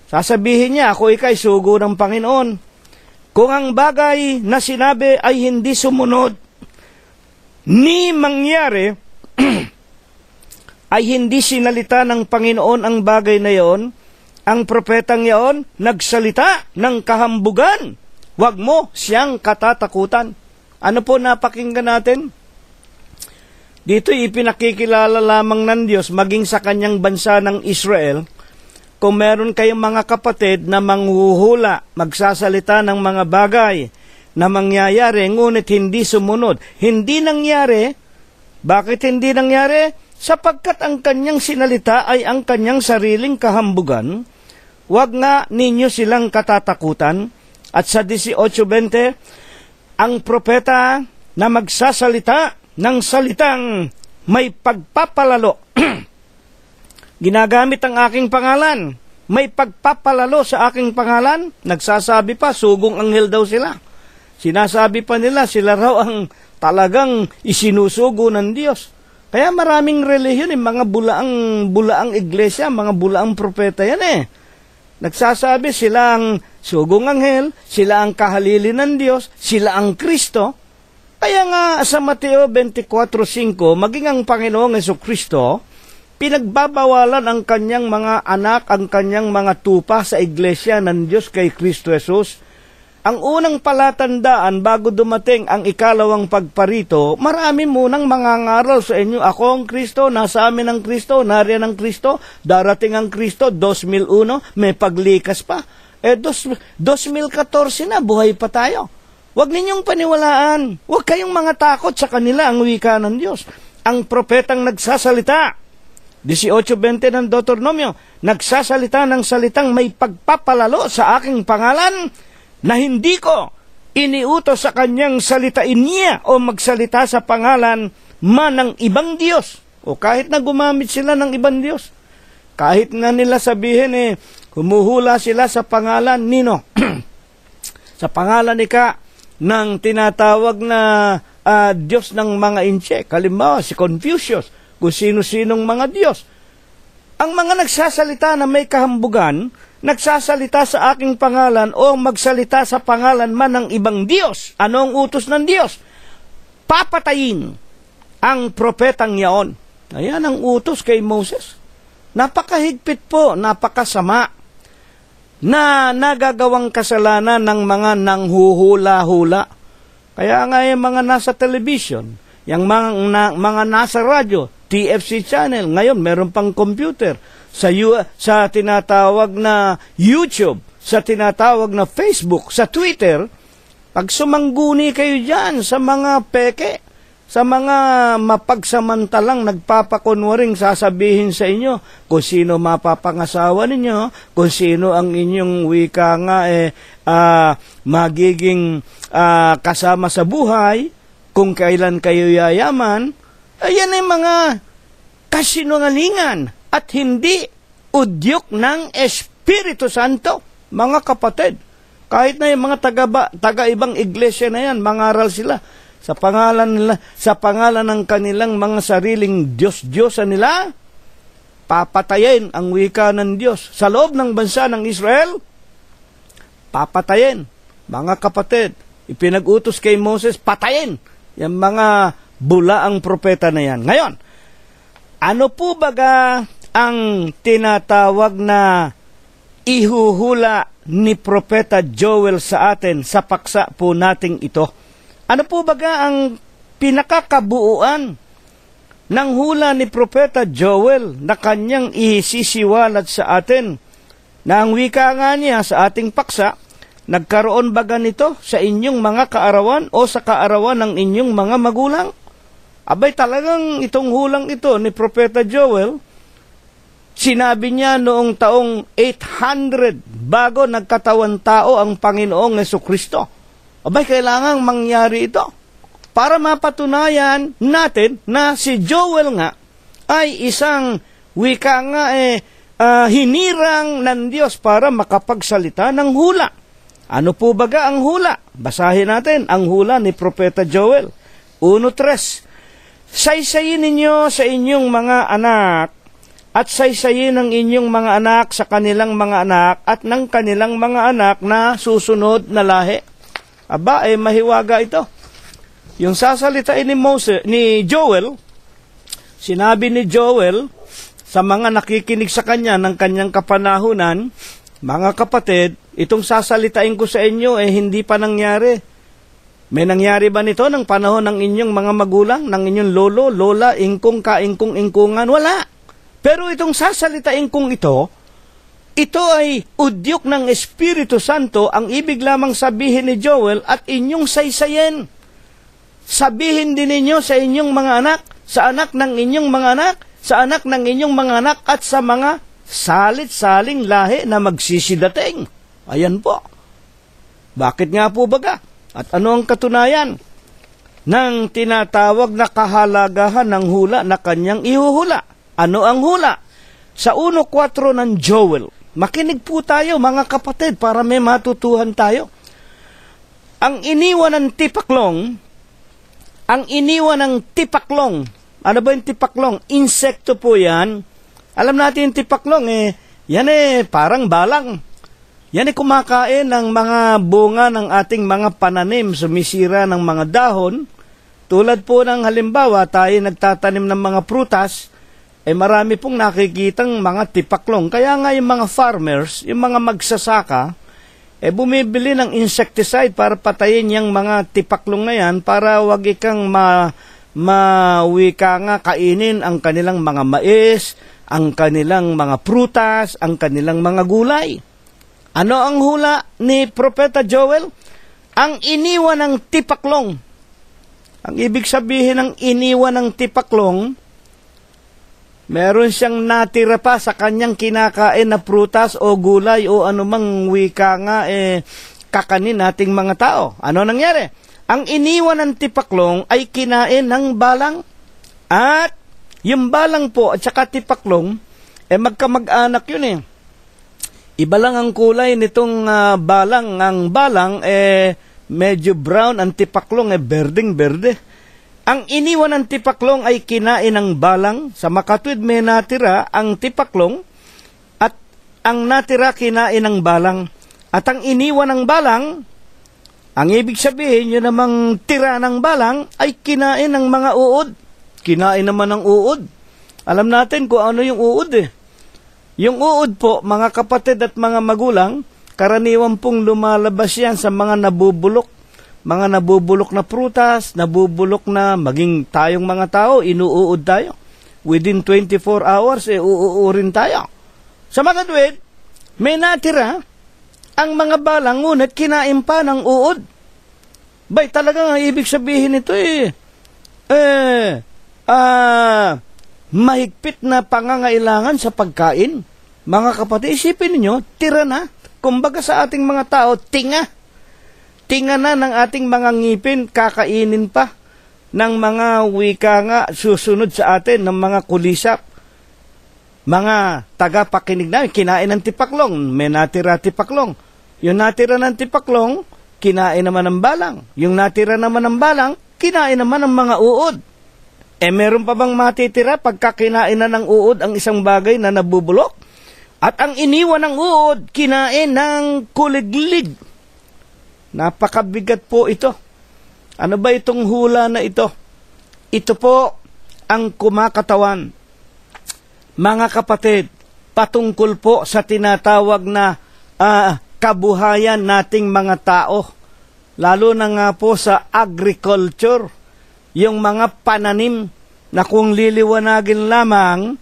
sasabihin niya, ako ika'y sugo ng Panginoon. Kung ang bagay na sinabi ay hindi sumunod, ni mangyari, ay hindi sinalita ng Panginoon ang bagay na yon, ang propetang yon nagsalita ng kahambugan. Huwag mo siyang katatakutan. Ano po napakinggan natin? Dito ipinakikilala lamang ng Diyos, maging sa kanyang bansa ng Israel, kung meron kayong mga kapatid na manghuhula, magsasalita ng mga bagay na mangyayari, ngunit hindi sumunod. Hindi nangyari. Bakit hindi nangyari? Sapagkat ang kanyang sinalita ay ang kanyang sariling kahambugan, huwag nga ninyo silang katatakutan. At sa 18:20, ang propeta na magsasalita ng salitang may pagpapalalo, ginagamit ang aking pangalan, may pagpapalalo sa aking pangalan, nagsasabi pa, sugong anghel daw sila. Sinasabi pa nila, sila raw ang talagang isinusugo ng Diyos. Kaya maraming relihiyon, mga bulaang iglesia, mga bulaang propeta yan Nagsasabi sila ang sugong anghel, sila ang kahalili ng Diyos, sila ang Kristo. Kaya nga sa Mateo 24:5, maging ang Panginoong Jesucristo, pinagbabawalan ang kanyang mga anak, ang kanyang mga tupa sa iglesia ng Diyos kay Kristo Jesus. Ang unang palatandaan bago dumating ang ikalawang pagparito, marami munang mangangaral sa inyo, ako ang Kristo, nasa amin ang Kristo, nariyan ang Kristo, darating ang Kristo, 2001, may paglikas pa. 2014 na, buhay pa tayo. Huwag ninyong paniwalaan. Huwag kayong mga takot sa kanila ang wika ng Diyos. Ang propetang nagsasalita, 18:20 ng Deuteronomio, nagsasalita ng salitang may pagpapalalo sa aking pangalan na hindi ko iniutos sa kanyang salitain niya o magsalita sa pangalan man ng ibang Diyos. O kahit na gumamit sila ng ibang Diyos. Kahit na nila sabihin humuhula sila sa pangalan nino. Sa pangalan ng tinatawag na Diyos ng mga inche. Halimbawa, si Confucius, kung sino-sinong mga Diyos. Ang mga nagsasalita na may kahambugan, nagsasalita sa aking pangalan o magsalita sa pangalan man ng ibang Diyos. Ano ang utos ng Diyos? Papatayin ang propetang yaon. Ayan ang utos kay Moses. Napakahigpit po, napakasama na nagagawang kasalanan ng mga nanghuhula-hula. Kaya nga yung mga nasa television, yung mga nasa radyo, TFC channel, ngayon meron pang computer, sa tinatawag na YouTube, sa tinatawag na Facebook, sa Twitter, pag sumangguni kayo dyan sa mga peke, sa mga mapagsamantalang nagpapakunwaring sasabihin sa inyo kung sino mapapangasawa ninyo, kung sino ang inyong wika nga magiging kasama sa buhay, kung kailan kayo yayaman, ayan ay mga kasinungalingan at hindi udyok ng Espiritu Santo, mga kapatid. Kahit na yung mga taga-ibang iglesia na yan, mangaral sila sa pangalan ng kanilang mga sariling Diyos-Diyosan nila, papatayin ang wika ng Diyos. Sa loob ng bansa ng Israel, papatayin. Mga kapatid, ipinag-utos kay Moses, patayin yung mga bulaang propeta na yan. Ngayon, ano po baga ang tinatawag na ihuhula ni Propeta Joel sa atin sa paksa po nating ito? Ano po baga ang pinakakabuuan ng hula ni Propeta Joel na kanyang isisiwalat sa atin? Na ang wika nga niya sa ating paksa, nagkaroon baga nito sa inyong mga kaarawan o sa kaarawan ng inyong mga magulang? Abay talagang itong hulang ito ni Propeta Joel, sinabi niya noong taong 800 bago nagkatawan tao ang Panginoong Jesucristo. Abay, kailangang mangyari ito para mapatunayan natin na si Joel nga ay isang wika nga hinirang ng Diyos para makapagsalita ng hula. Ano po baga ang hula? Basahin natin ang hula ni Propeta Joel. 1:3. Saysayin ninyo sa inyong mga anak at saysayin ng inyong mga anak sa kanilang mga anak at ng kanilang mga anak na susunod na lahi. Aba, mahiwaga ito. Yung sasalitain ni Joel, sinabi ni Joel sa mga nakikinig sa kanya ng kanyang kapanahunan, mga kapatid, itong sasalitain ko sa inyo hindi pa nangyari. May nangyari ba nito ng panahon ng inyong mga magulang, ng inyong lolo, lola, ingkong, kaingkong, ingkungan? Wala. Pero itong sasalitain kong ito ay udyok ng Espiritu Santo. Ang ibig lamang sabihin ni Joel at inyong saysayin. Sabihin din ninyo sa inyong mga anak, sa anak ng inyong mga anak, sa anak ng inyong mga anak at sa mga salit-saling lahi na magsisidating. Ayan po. Bakit nga po baga? At ano ang katunayan ng tinatawag na kahalagahan ng hula na kanyang ihuhula? Ano ang hula? Sa 1:4 ng Joel. Makinig po tayo mga kapatid para may matutuhan tayo. Ang iniwan ng tipaklong, ano ba yung tipaklong? Insekto po yan. Alam natin yung tipaklong yan parang balang. Yan kumakain ng mga bunga ng ating mga pananim, sumisira ng mga dahon. Tulad po ng halimbawa, tayo nagtatanim ng mga prutas, marami pong nakikitang mga tipaklong. Kaya nga yung mga farmers, yung mga magsasaka, bumibili ng insecticide para patayin yung mga tipaklong na yan para wag ikang mawika nga kainin ang kanilang mga mais, ang kanilang mga prutas, ang kanilang mga gulay. Ano ang hula ni Propeta Joel? Ang iniwan ng tipaklong. Ang ibig sabihin ng iniwan ng tipaklong, meron siyang natira pa sa kanyang kinakain na prutas o gulay o anumang wika nga kakanin nating mga tao. Ano nangyari? Ang iniwan ng tipaklong ay kinain ng balang. At yung balang po at saka tipaklong, magkamag-anak yun eh. Iba lang ang kulay nitong balang. Ang balang medyo brown, ang tipaklong berdeng-berde. Ang iniwan ng tipaklong ay kinain ng balang. Sa makatwid may natira ang tipaklong at ang natira kinain ng balang. At ang iniwan ng balang, ang ibig sabihin, yun namang tira ng balang ay kinain ng mga uod. Kinain naman ng uod. Alam natin kung ano yung uod eh. Yung uod po, mga kapatid at mga magulang, karaniwan pong lumalabas yan sa mga nabubulok. Mga nabubulok na prutas, nabubulok na maging tayong mga tao, inuuod tayo. Within 24 hours, uuurin tayo. Sa makatwid, may natira ang mga balang, ngunit kinain pa ng uod. Bay, talagang ang ibig sabihin nito mahigpit na pangangailangan sa pagkain. Mga kapatid, isipin niyo, tira na. Kumbaga sa ating mga tao, tinga. Tinga na ng ating mga ngipin, kakainin pa ng mga wika nga susunod sa atin, ng mga kulisap. Mga tagapakinig namin, kinain ng tipaklong, may natira tipaklong. Yung natira ng tipaklong, kinain naman ng balang. Yung natira naman ng balang, kinain naman ng mga uod. Meron pa bang matitira pagka kinain na ng uod ang isang bagay na nabubulok? At ang iniwan ng uod, kinain ng kuliglig. Napakabigat po ito. Ano ba itong hula na ito? Ito po ang kumakatawan. Mga kapatid, patungkol po sa tinatawag na kabuhayan nating mga tao, lalo na nga po sa agriculture, yung mga pananim na kung liliwanagin lamang,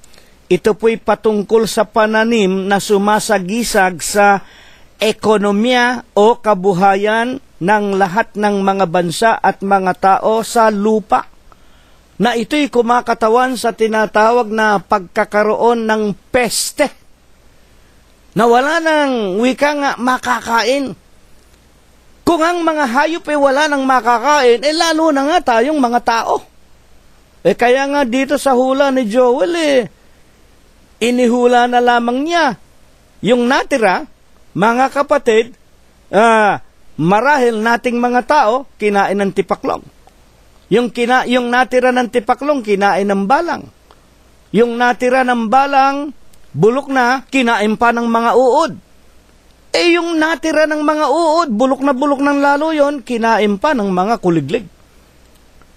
ito po'y patungkol sa pananim na sumasagisag sa ekonomiya o kabuhayan ng lahat ng mga bansa at mga tao sa lupa, na ito'y kumakatawan sa tinatawag na pagkakaroon ng peste, na wala nang wika nga makakain. Kung ang mga hayop wala nang makakain, lalo na nga tayong mga tao. Kaya nga dito sa hula ni Joel, inihula na lamang niya yung natira, mga kapatid, marahil nating mga tao, kinain ng tipaklong. Yung natira ng tipaklong, kinain ng balang. Yung natira ng balang, bulok na, kinain pa ng mga uod. Yung natira ng mga uod, bulok ng lalo yon, kinain pa ng mga kuliglig.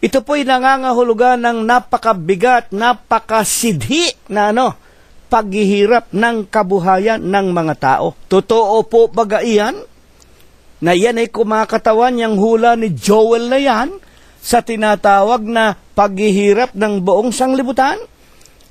Ito po'y nangangahulugan ng napakabigat, napakasidhi na paghihirap ng kabuhayan ng mga tao. Totoo po baga iyan? Na yan ay kumakatawan yung hula ni Joel na yan sa tinatawag na paghihirap ng buong sanglibutan?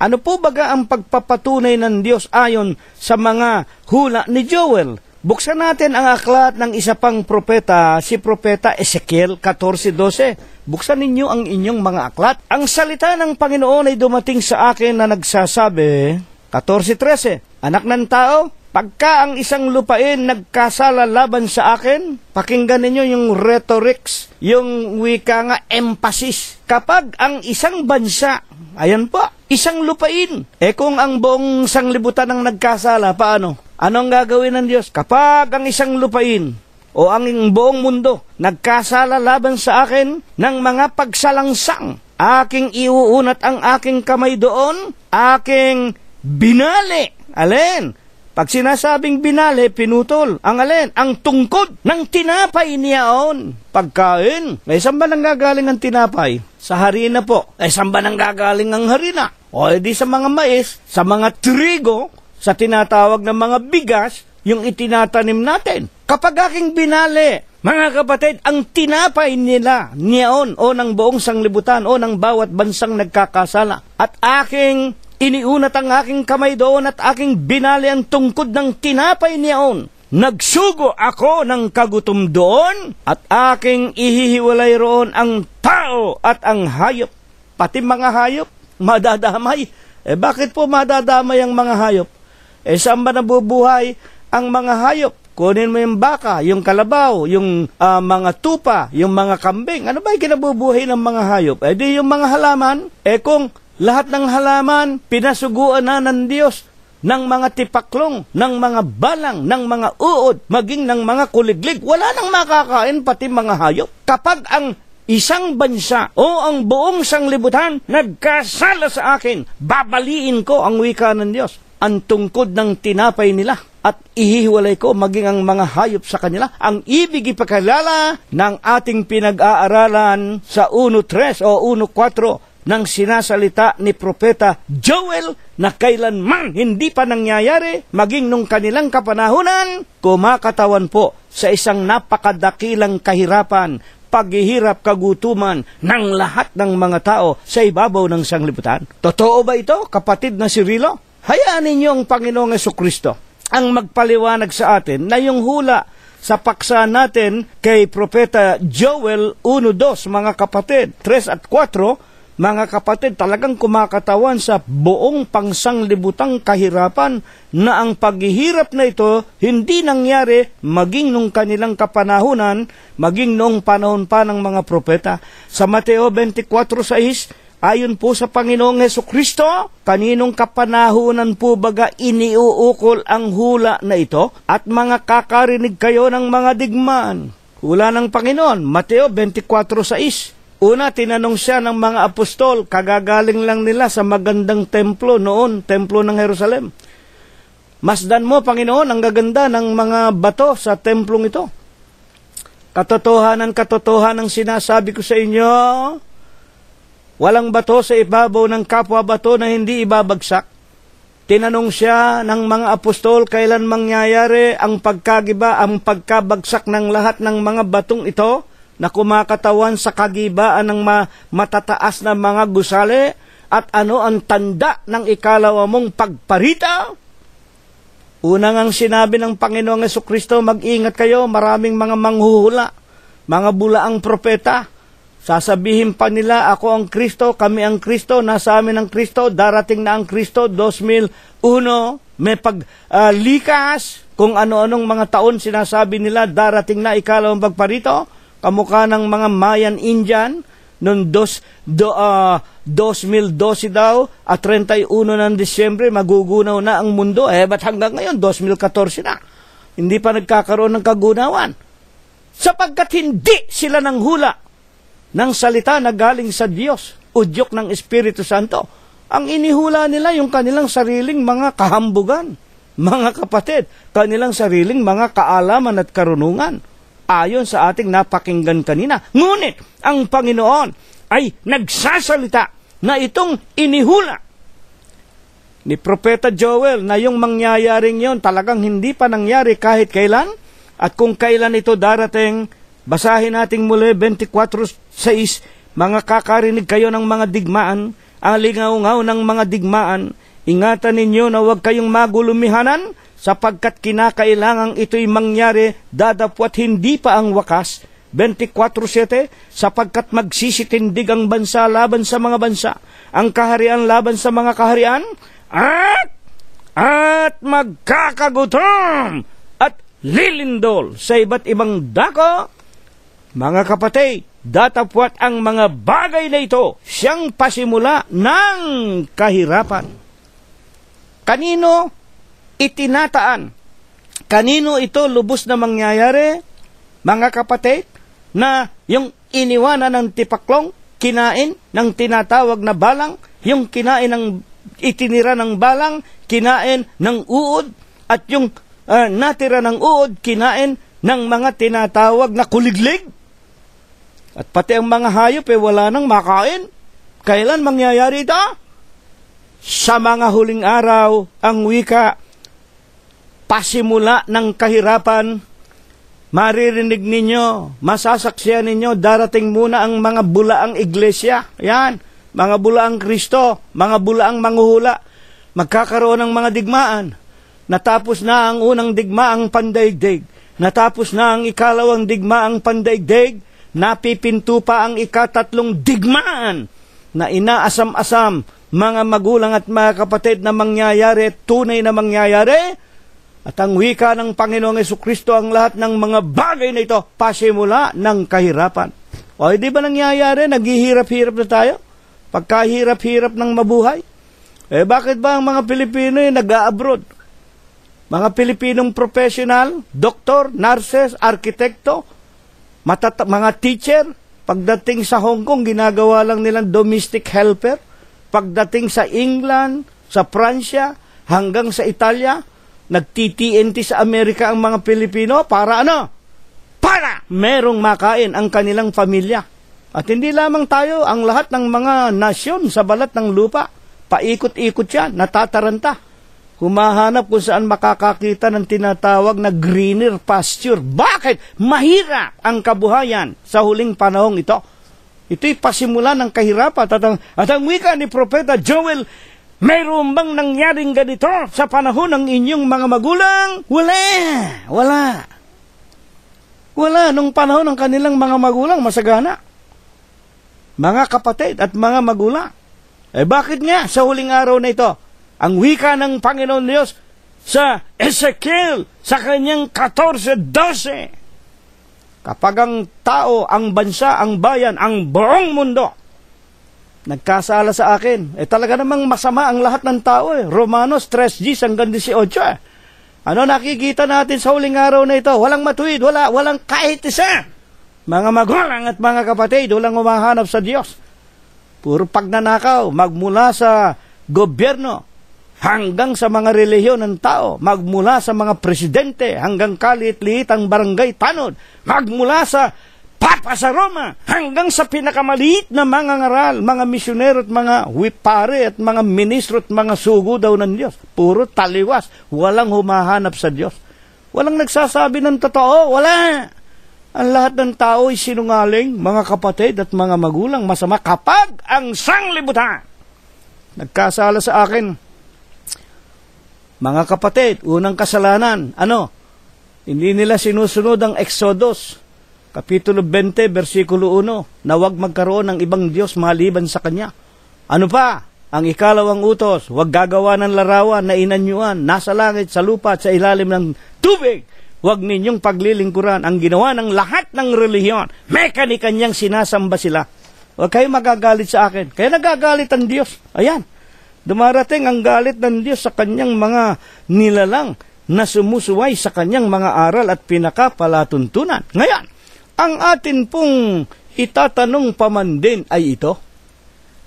Ano po baga ang pagpapatunay ng Diyos ayon sa mga hula ni Joel? Buksan natin ang aklat ng isa pang propeta, si Propeta Ezekiel 14:12. Buksan ninyo ang inyong mga aklat. Ang salita ng Panginoon ay dumating sa akin na nagsasabi, 14:13, Anak ng tao, pagka ang isang lupain nagkasala laban sa akin, pakinggan ninyo yung rhetorics, yung wika nga emphasis. Kapag ang isang bansa, ayan po, isang lupain, kung ang buong sanglibutan ang nagkasala, paano? Anong gagawin ng Diyos? Kapag ang isang lupain o ang buong mundo nagkasala laban sa akin ng mga pagsalangsang, aking iuunat ang aking kamay doon, aking binali. Alin? Pag sinasabing binali, pinutol. Ang alin? Ang tungkod ng tinapay niyaon. Pagkain. Saan ba nanggagaling ang tinapay? Sa harina po. Saan ba nanggagaling ang harina? O di sa mga mais, sa mga trigo, sa tinatawag na mga bigas, yung itinatanim natin. Kapag aking binali, mga kapatid, ang tinapay nila, niyaon, o ng buong sanglibutan, o ng bawat bansang nagkakasala, at aking iniunat ang aking kamay doon at aking binali ang tungkod ng tinapay niyaon. Nagsugo ako ng kagutom doon at aking ihihiwalay roon ang tao at ang hayop. Pati mga hayop, madadamay. Bakit po madadamay ang mga hayop? Saan ba nabubuhay ang mga hayop? Kunin mo yung baka, yung kalabaw, yung mga tupa, yung mga kambing. Ano ba yung kinabubuhay ng mga hayop? Di yung mga halaman. Kung lahat ng halaman, pinasuguan na ng Diyos, ng mga tipaklong, ng mga balang, ng mga uod, maging ng mga kuliglig, wala nang makakain pati mga hayop. Kapag ang isang bansa o ang buong sanglibutan nagkasala sa akin, babaliin ko ang wika ng Diyos, ang tungkod ng tinapay nila, at ihiwalay ko maging ang mga hayop sa kanila. Ang ibig ipakilala ng ating pinag-aaralan sa 1.3 o 1.4 ng sinasalita ni Propeta Joel na kailanman hindi pa nangyayari, maging nung kanilang kapanahunan, kumakatawan po sa isang napakadakilang kahirapan, paghihirap, kagutuman ng lahat ng mga tao sa ibabaw ng sanglibutan. Totoo ba ito, kapatid na Cirilo? Hayaan ninyo ang Panginoong Jesucristo ang magpaliwanag sa atin na yung hula sa paksa natin kay Propeta Joel 1.2, mga kapatid, 3 at 4, mga kapatid, talagang kumakatawan sa buong pangsanglibutang kahirapan na ang paghihirap na ito hindi nangyari maging nung kanilang kapanahunan, maging noong panahon pa ng mga propeta. Sa Mateo 24:6, ayon po sa Panginoong Jesucristo, kaninong kapanahunan po baga iniuukol ang hula na ito at mga kakarinig kayo ng mga digmaan? Hula ng Panginoon, Mateo 24:6. Una, tinanong siya ng mga apostol, kagagaling lang nila sa magandang templo noon, templo ng Jerusalem. Masdan mo, Panginoon, ang gaganda ng mga bato sa templong ito. Katotohanan sinasabi ko sa inyo, walang bato sa ibabaw ng kapwa bato na hindi ibabagsak. Tinanong siya ng mga apostol, kailan mangyayari ang pagkagiba, ang pagkabagsak ng lahat ng mga batong ito na kumakatawan sa kagibaan ng matataas na mga gusali, at ano ang tanda ng ikalawa mong pagparita? Unang ang sinabi ng Panginoong Jesucristo, mag-ingat kayo, maraming mga manghuhula, mga bulaang propeta. Sasabihin pa nila, ako ang Kristo, kami ang Kristo, nasa amin ang Kristo, darating na ang Kristo, 2001, may paglikas, kung ano-anong mga taon sinasabi nila, darating na ikalawang pagparito, kamukha ng mga Mayan Indian, noong 2012 daw, at 31 ng Disyembre, magugunaw na ang mundo. Ba't hanggang ngayon, 2014 na? Hindi pa nagkakaroon ng kagunawan. Sapagkat hindi sila nang hula ng salita na galing sa Diyos, udyok ng Espiritu Santo. Ang inihula nila yung kanilang sariling mga kahambugan, mga kapatid, kanilang sariling mga kaalaman at karunungan, ayon sa ating napakinggan kanina. Ngunit, ang Panginoon ay nagsasalita na itong inihula ni Propeta Joel na yung mangyayaring yon talagang hindi pa nangyari kahit kailan, at kung kailan ito darating, basahin natin muli 24:6, mga kakarinig kayo ng mga digmaan, ang lingaw-ngaw ng mga digmaan, ingatan ninyo na huwag kayong magulumihanan, sapagkat kinakailangang ito'y mangyari, dadapwat hindi pa ang wakas. 24:7, sapagkat magsisitindig ang bansa laban sa mga bansa, ang kaharian laban sa mga kaharian, at magkakagutom at lilindol sa iba't ibang dako. Mga kapatid, datapwat ang mga bagay na ito siyang pasimula ng kahirapan. Kanino itinataan? Kanino ito lubos na mangyayari, mga kapatid, na yung iniwanan ng tipaklong, kinain ng tinatawag na balang, yung kinain ng itinira ng balang, kinain ng uod, at yung natira ng uod, kinain ng mga tinatawag na kuliglig. At pati ang mga hayop wala nang makain. Kailan mangyayari ito? Sa mga huling araw, ang wika, pasimula ng kahirapan. Maririnig ninyo, masasaksiyan ninyo, darating muna ang mga bulaang iglesia. Yan, mga bulaang Kristo, mga bulaang manghuhula. Magkakaroon ng mga digmaan. Natapos na ang unang digmaang pandaigdig. Natapos na ang ikalawang digmaang pandaigdig. Napipinto pa ang ikatatlong digmaan na inaasam-asam mga magulang at mga kapatid na mangyayari, tunay na mangyayari. At ang wika ng Panginoong Jesucristo, ang lahat ng mga bagay na ito, pasimula ng kahirapan. O, di ba nangyayari? Naghihirap-hirap na tayo? Pagkahirap-hirap ng mabuhay? Bakit ba ang mga Pilipino nag-a-abroad? Mga Pilipinong professional, doktor, nurses, arkitekto, mga teacher, pagdating sa Hong Kong, ginagawa lang nilang domestic helper. Pagdating sa England, sa Pransya, hanggang sa Italia, nag-TTNT sa Amerika ang mga Pilipino para ano? Para merong makain ang kanilang pamilya. At hindi lamang tayo, ang lahat ng mga nasyon sa balat ng lupa, paikot-ikot yan, natataranta. Humahanap kung saan makakakita ng tinatawag na greener pasture. Bakit? Mahirap ang kabuhayan sa huling panahong ito. Ito'y pasimula ng kahirapan. At ang wika ni Propeta Joel, mayroon bang nangyaring ganito sa panahon ng inyong mga magulang? Wala. Nung panahon ng kanilang mga magulang, masagana. Mga kapatid at mga magulang. Bakit nga sa huling araw na ito? Ang wika ng Panginoon Diyos sa Ezekiel, sa kanyang 14:12. Kapag ang tao, ang bansa, ang bayan, ang buong mundo, nagkasala sa akin, talaga namang masama ang lahat ng tao. Romanos 3:10 hanggang 18. Ano nakikita natin sa huling araw na ito? Walang matuwid, walang kahit isa. Mga magulang at mga kapatid, walang umahanap sa Diyos. Puro pagnanakaw, magmula sa gobyerno, hanggang sa mga relihiyon ng tao, magmula sa mga presidente, hanggang kalit-liit ang barangay tanod, magmula sa Papa sa Roma, hanggang sa pinakamaliit na mga ngaral, mga misyonero at mga wipare at mga ministro at mga sugo daw ng Diyos. Puro taliwas, walang humahanap sa Diyos. Walang nagsasabi ng totoo, wala. Ang lahat ng tao ay sinungaling, mga kapatid at mga magulang, masama kapag ang sanglibutan nagkasala sa akin. Mga kapatid, unang kasalanan, hindi nila sinusunod ang Exodus, Kapitulo 20, versikulo 1, na huwag magkaroon ng ibang Diyos maliban sa Kanya. Ano pa? Ang ikalawang utos, huwag gagawa ng larawan na inanyuan, nasa langit, sa lupa at sa ilalim ng tubig. Huwag ninyong paglilingkuran ang ginawa ng lahat ng relihiyon. May kani-kanyang sinasamba sila. Huwag kayo magagalit sa akin. Kaya nagagalit ang Diyos. Ayan. Dumarating ang galit ng Diyos sa kanyang mga nilalang na sumusuway sa kanyang mga aral at pinakapalatuntunan. Ngayon, ang atin pong itatanong pa man din ay ito.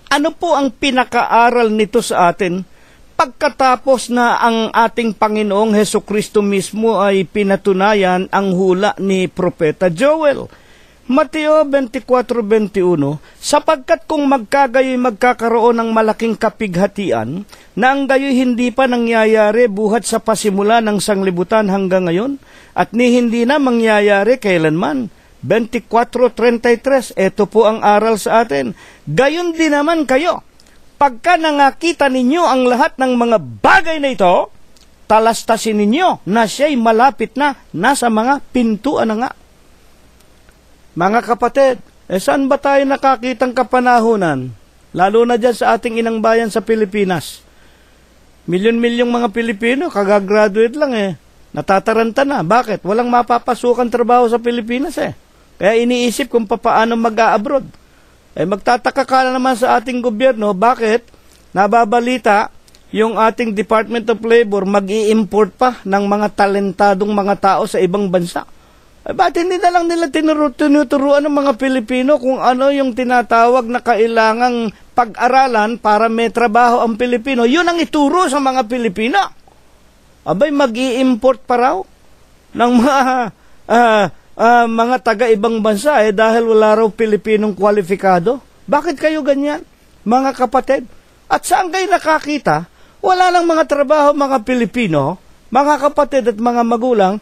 Ano po ang pinakaaral nito sa atin pagkatapos na ang ating Panginoong Hesukristo mismo ay pinatunayan ang hula ni Propeta Joel? Mateo 24:21, sapagkat kung magkagayoy magkakaroon ng malaking kapighatian, na ang gayoy hindi pa nangyayari buhat sa pasimula ng sanglibutan hanggang ngayon, at ni hindi na mangyayari kailanman. 24:33, ito po ang aral sa atin. Gayon din naman kayo, pagka nangakita ninyo ang lahat ng mga bagay na ito, talastasin ninyo na siya'y malapit na, nasa mga pintuan na nga. Mga kapatid, saan ba tayo nakakitang kapanahunan? Lalo na dyan sa ating inang bayan sa Pilipinas. Milyon-milyong mga Pilipino, kagagraduate lang natataranta na. Bakit? Walang mapapasukan trabaho sa Pilipinas Kaya iniisip kung paano mag-a-abroad. Magtataka ka na naman sa ating gobyerno, bakit? Nababalita, yung ating Department of Labor mag-i-import pa ng mga talentadong mga tao sa ibang bansa. Ba't hindi na lang nila tinuturuan ng mga Pilipino kung ano yung tinatawag na kailangang pag-aralan para may trabaho ang Pilipino? Yun ang ituro sa mga Pilipino. Mag-i-import pa raw ng mga taga-ibang bansa dahil wala raw Pilipinong kwalifikado. Bakit kayo ganyan, mga kapatid? At saan kayo nakakita? Wala lang mga trabaho mga Pilipino, mga kapatid at mga magulang.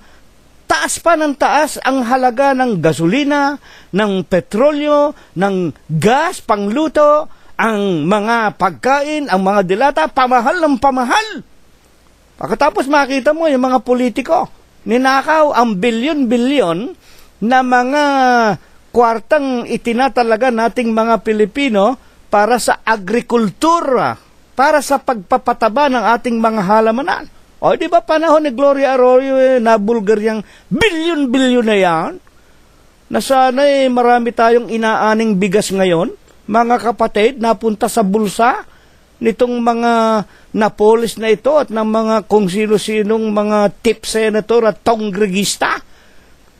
Taas pa ng taas ang halaga ng gasolina, ng petrolyo, ng gas, pangluto, ang mga pagkain, ang mga dilata, pamahal ng pamahal. Pagkatapos makita mo yung mga politiko, ninakaw ang bilyon-bilyon na mga kwartang itinatalaga nating mga Pilipino para sa agrikultura, para sa pagpapataba ng ating mga halamanan. O di ba panahon ni Gloria Arroyo, nabulgar yung bilyon-bilyon na yan? Na sana'y marami tayong inaaning bigas ngayon, mga kapatid, napunta sa bulsa nitong mga napolis na ito at ng mga kung sino-sinong mga tip senator at tongregista.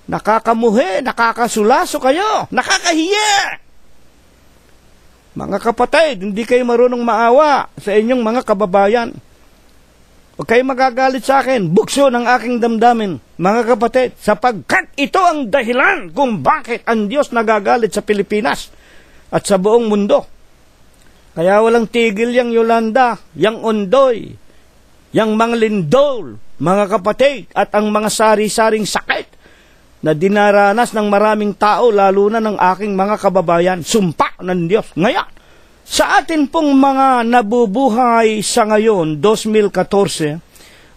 Nakakamuhi, nakakasulaso kayo, nakakahiya. Mga kapatid, hindi kayo marunong maawa sa inyong mga kababayan. Huwag kayo magagalit sa akin, bukso ng aking damdamin, mga kapatid, sapagkat ito ang dahilan kung bakit ang Diyos nagagalit sa Pilipinas at sa buong mundo. Kaya walang tigil yang Yolanda, yang Ondoy, yang mga lindol, mga kapatid, at ang mga sari-saring sakit na dinaranas ng maraming tao, lalo na ng aking mga kababayan. Sumpa ng Diyos. Ngayon, sa atin pong mga nabubuhay sa ngayon, 2014,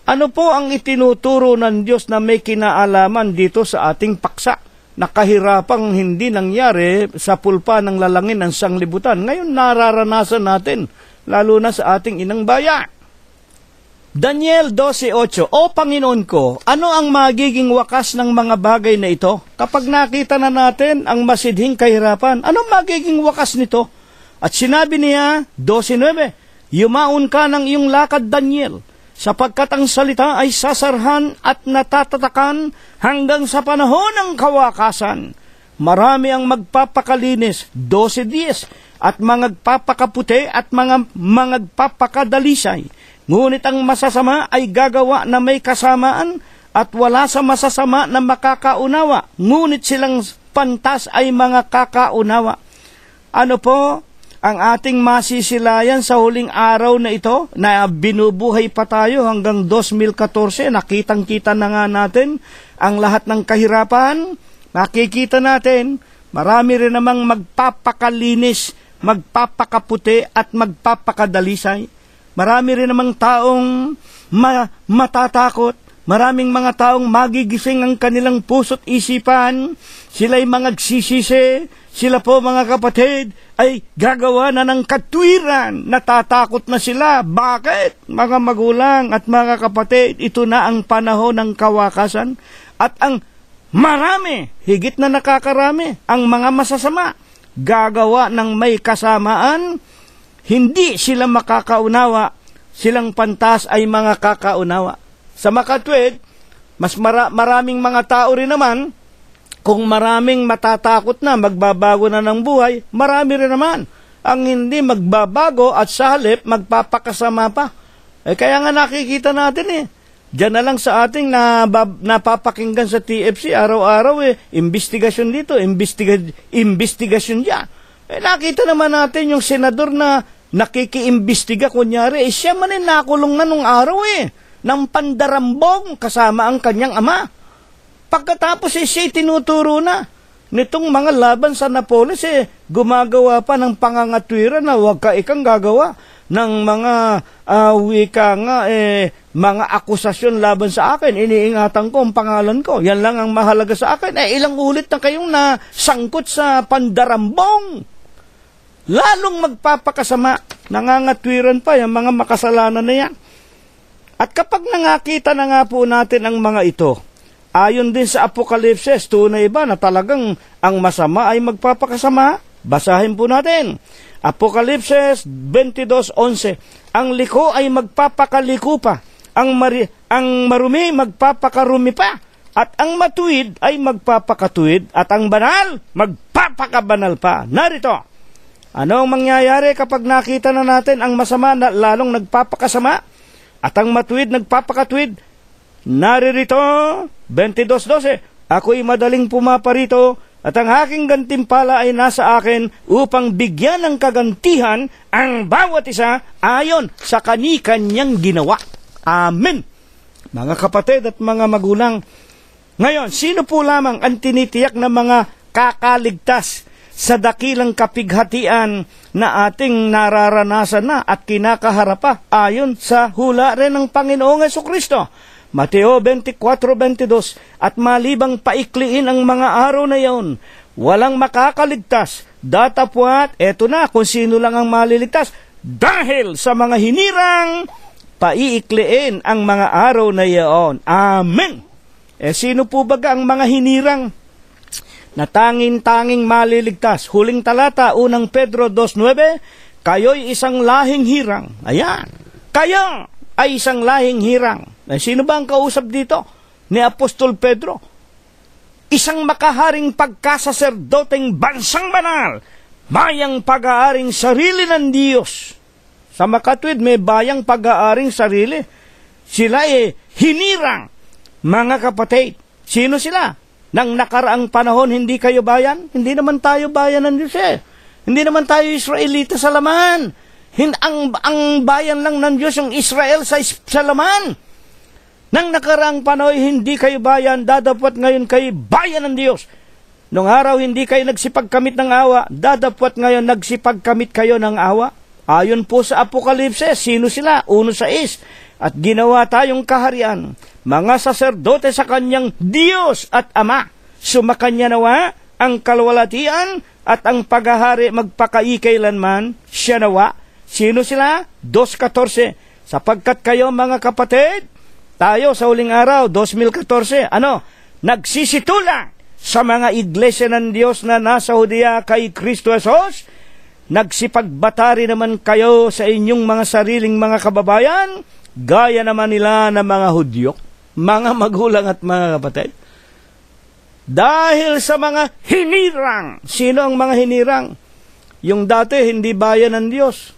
ano po ang itinuturo ng Diyos na may kinaalaman dito sa ating paksa? Nakahirapang hindi nangyari sa pulpa ng lalangin ng sanglibutan. Ngayon nararanasan natin, lalo na sa ating inang bayan. Daniel 12:8, O Panginoon ko, ano ang magiging wakas ng mga bagay na ito? Kapag nakita na natin ang masidhing kahirapan, ano magiging wakas nito? At sinabi niya, 12:9, Yumaon ka ng iyong lakad, Daniel, sapagkat ang salita ay sasarhan at natatatakan hanggang sa panahon ng kawakasan. Marami ang magpapakalinis, 12:10, at magpapakaputi at magpapakadalisay. Ngunit ang masasama ay gagawa na may kasamaan at wala sa masasama na makakaunawa. Ngunit silang pantas ay mga kakaunawa. Ano po ang ating masisilayan sa huling araw na ito na binubuhay pa tayo hanggang 2014? Nakitang-kita na nga natin ang lahat ng kahirapan. Nakikita natin, marami rin namang magpapakalinis, magpapakaputi at magpapakadalisay. Marami rin namang taong matatakot. Maraming mga taong magigising ang kanilang puso't isipan. Sila'y mangagsisisi. Sila po, mga kapatid, ay gagawa na ng katwiran. Natatakot na sila. Bakit? Mga magulang at mga kapatid, ito na ang panahon ng kawakasan. At ang marami, higit na nakakarami, ang mga masasama, gagawa ng may kasamaan. Hindi sila makakaunawa, silang pantas ay mga kakaunawa. Sa makatwid, mas maraming mga tao rin naman, kung maraming matatakot na, magbabago na ng buhay, marami rin naman ang hindi magbabago at sa halip magpapakasama pa. Kaya nga nakikita natin Diyan na lang sa ating napapakinggan sa TFC, araw-araw investigasyon dito, investigasyon diyan. Nakita naman natin yung senador na nakikiimbestiga, kunyari, siya man nakulong na nung araw ng pandarambong kasama ang kanyang ama. Pagkatapos siya tinuturo na nitong mga laban sa Napoles, gumagawa pa ng pangangatwira na huwag ka ikang gagawa ng mga wika nga, mga akusasyon laban sa akin. Iniingatan ko ang pangalan ko. Yan lang ang mahalaga sa akin. Ilang ulit na kayong nasangkot sa pandarambong. Lalong magpapakasama, nangangatwiran pa yung mga makasalanan na yan. At kapag nakita na nga po natin ang mga ito, ayon din sa Apokalipsis, tunay ba na talagang ang masama ay magpapakasama? Basahin po natin. Apokalipsis 22:11, ang liko ay magpapakaliko pa, ang marumi magpapakarumi pa, at ang matuwid ay magpapakatuwid, at ang banal magpapakabanal pa. Narito, ano ang mangyayari kapag nakita na natin ang masama na lalong nagpapakasama at ang matuwid nagpapakatuwid? Naririto, 22:12, ako'y madaling pumaparito at ang aking gantimpala ay nasa akin upang bigyan ng kagantihan ang bawat isa ayon sa kani-kanyang ginawa. Amen. Mga kapatid at mga magulang, ngayon, sino po lamang ang tinitiyak na mga kakaligtas sa dakilang kapighatian na ating nararanasan na at kinakaharapa ayon sa hula rin ng Panginoong Hesukristo. Mateo 24:22, at malibang paikliin ang mga araw na iyon, walang makakaligtas, datapwat, eto na kung sino lang ang maliligtas, dahil sa mga hinirang, paiikliin ang mga araw na iyon. Amen! Sino po baga ang mga hinirang na tanging maliligtas? Huling talata, unang Pedro 2:9, kayo'y isang lahing hirang. Ayan, kayo ay isang lahing hirang. Sino ba ang kausap dito ni Apostol Pedro? Isang makaharing pagkasaserdoteng bansang banal, bayang pag-aaring sarili ng Diyos. Sa makatwid, may bayang pag-aaring sarili. Sila hinirang. Mga kapatid, sino sila? Nang nakaraang panahon, hindi kayo bayan? Hindi naman tayo bayan ng Diyos Hindi naman tayo Israelita sa laman. Ang bayan lang ng Diyos, yung Israel sa laman. Nang nakaraang panahon, hindi kayo bayan, dadapwat ngayon kayo bayan ng Diyos. Nung araw, hindi kayo nagsipagkamit ng awa, dadapwat ngayon nagsipagkamit kayo ng awa. Ayon po sa Apokalipse, sino sila? 1:6, at ginawa tayong kaharian, mga saserdote sa kanyang Diyos at Ama. Sumakanya nawa ang kalwalatian at ang paghahari magpakaikailanman, siya nawa. Sino sila? 2:14, sapagkat kayo mga kapatid, tayo sa huling araw, 2014, nagsisitula sa mga iglesia ng Diyos na nasa Judea kay Kristo Jesus, nagsipagbatari naman kayo sa inyong mga sariling mga kababayan, gaya naman nila na mga Hudyo, mga magulang at mga kapatid. Dahil sa mga hinirang. Sino ang mga hinirang? Yung dati hindi bayan ng Diyos.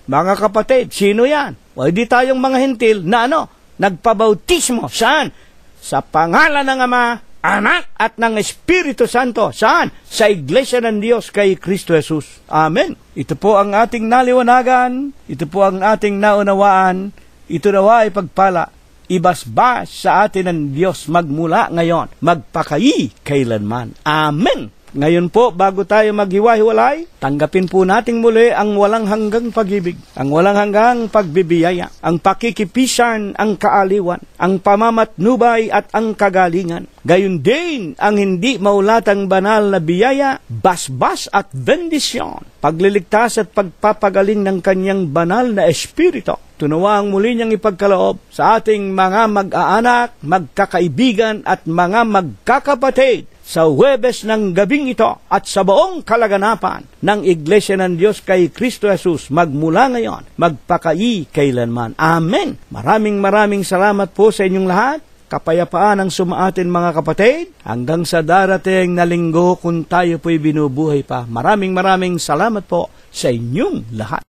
Mga kapatid, sino yan? O hindi tayong mga hentil na nagpabautismo. Saan? Sa pangalan ng Ama, Anak at ng Espiritu Santo. Saan? Sa Iglesia ng Diyos kay Kristo Jesus. Amen. Ito po ang ating naliwanagan. Ito po ang ating naunawaan. Ito nawa ay pagpala. Ibasbas sa atin ng Diyos magmula ngayon, magpakayi kailanman. Amen. Ngayon po, bago tayo maghiwa-hiwalay, tanggapin po nating muli ang walang hanggang pag-ibig, ang walang hanggang pagbibiyaya, ang pakikipisan, ang kaaliwan, ang pamamatnubay at ang kagalingan. Gayon din ang hindi maulatang banal na biyaya, basbas at bendisyon, pagliligtas at pagpapagaling ng kanyang banal na espiritu. Tunawa ang muli niyang ipagkaloob sa ating mga mag-aanak, magkakaibigan at mga magkakapatid sa Huwebes ng gabing ito at sa buong kalaganapan ng Iglesia ng Diyos kay Kristo Jesus magmula ngayon, magpakayi kailanman. Amen. Maraming salamat po sa inyong lahat. Kapayapaan ang sumaatin mga kapatid hanggang sa darating na linggo kung tayo po'y binubuhay pa. Maraming salamat po sa inyong lahat.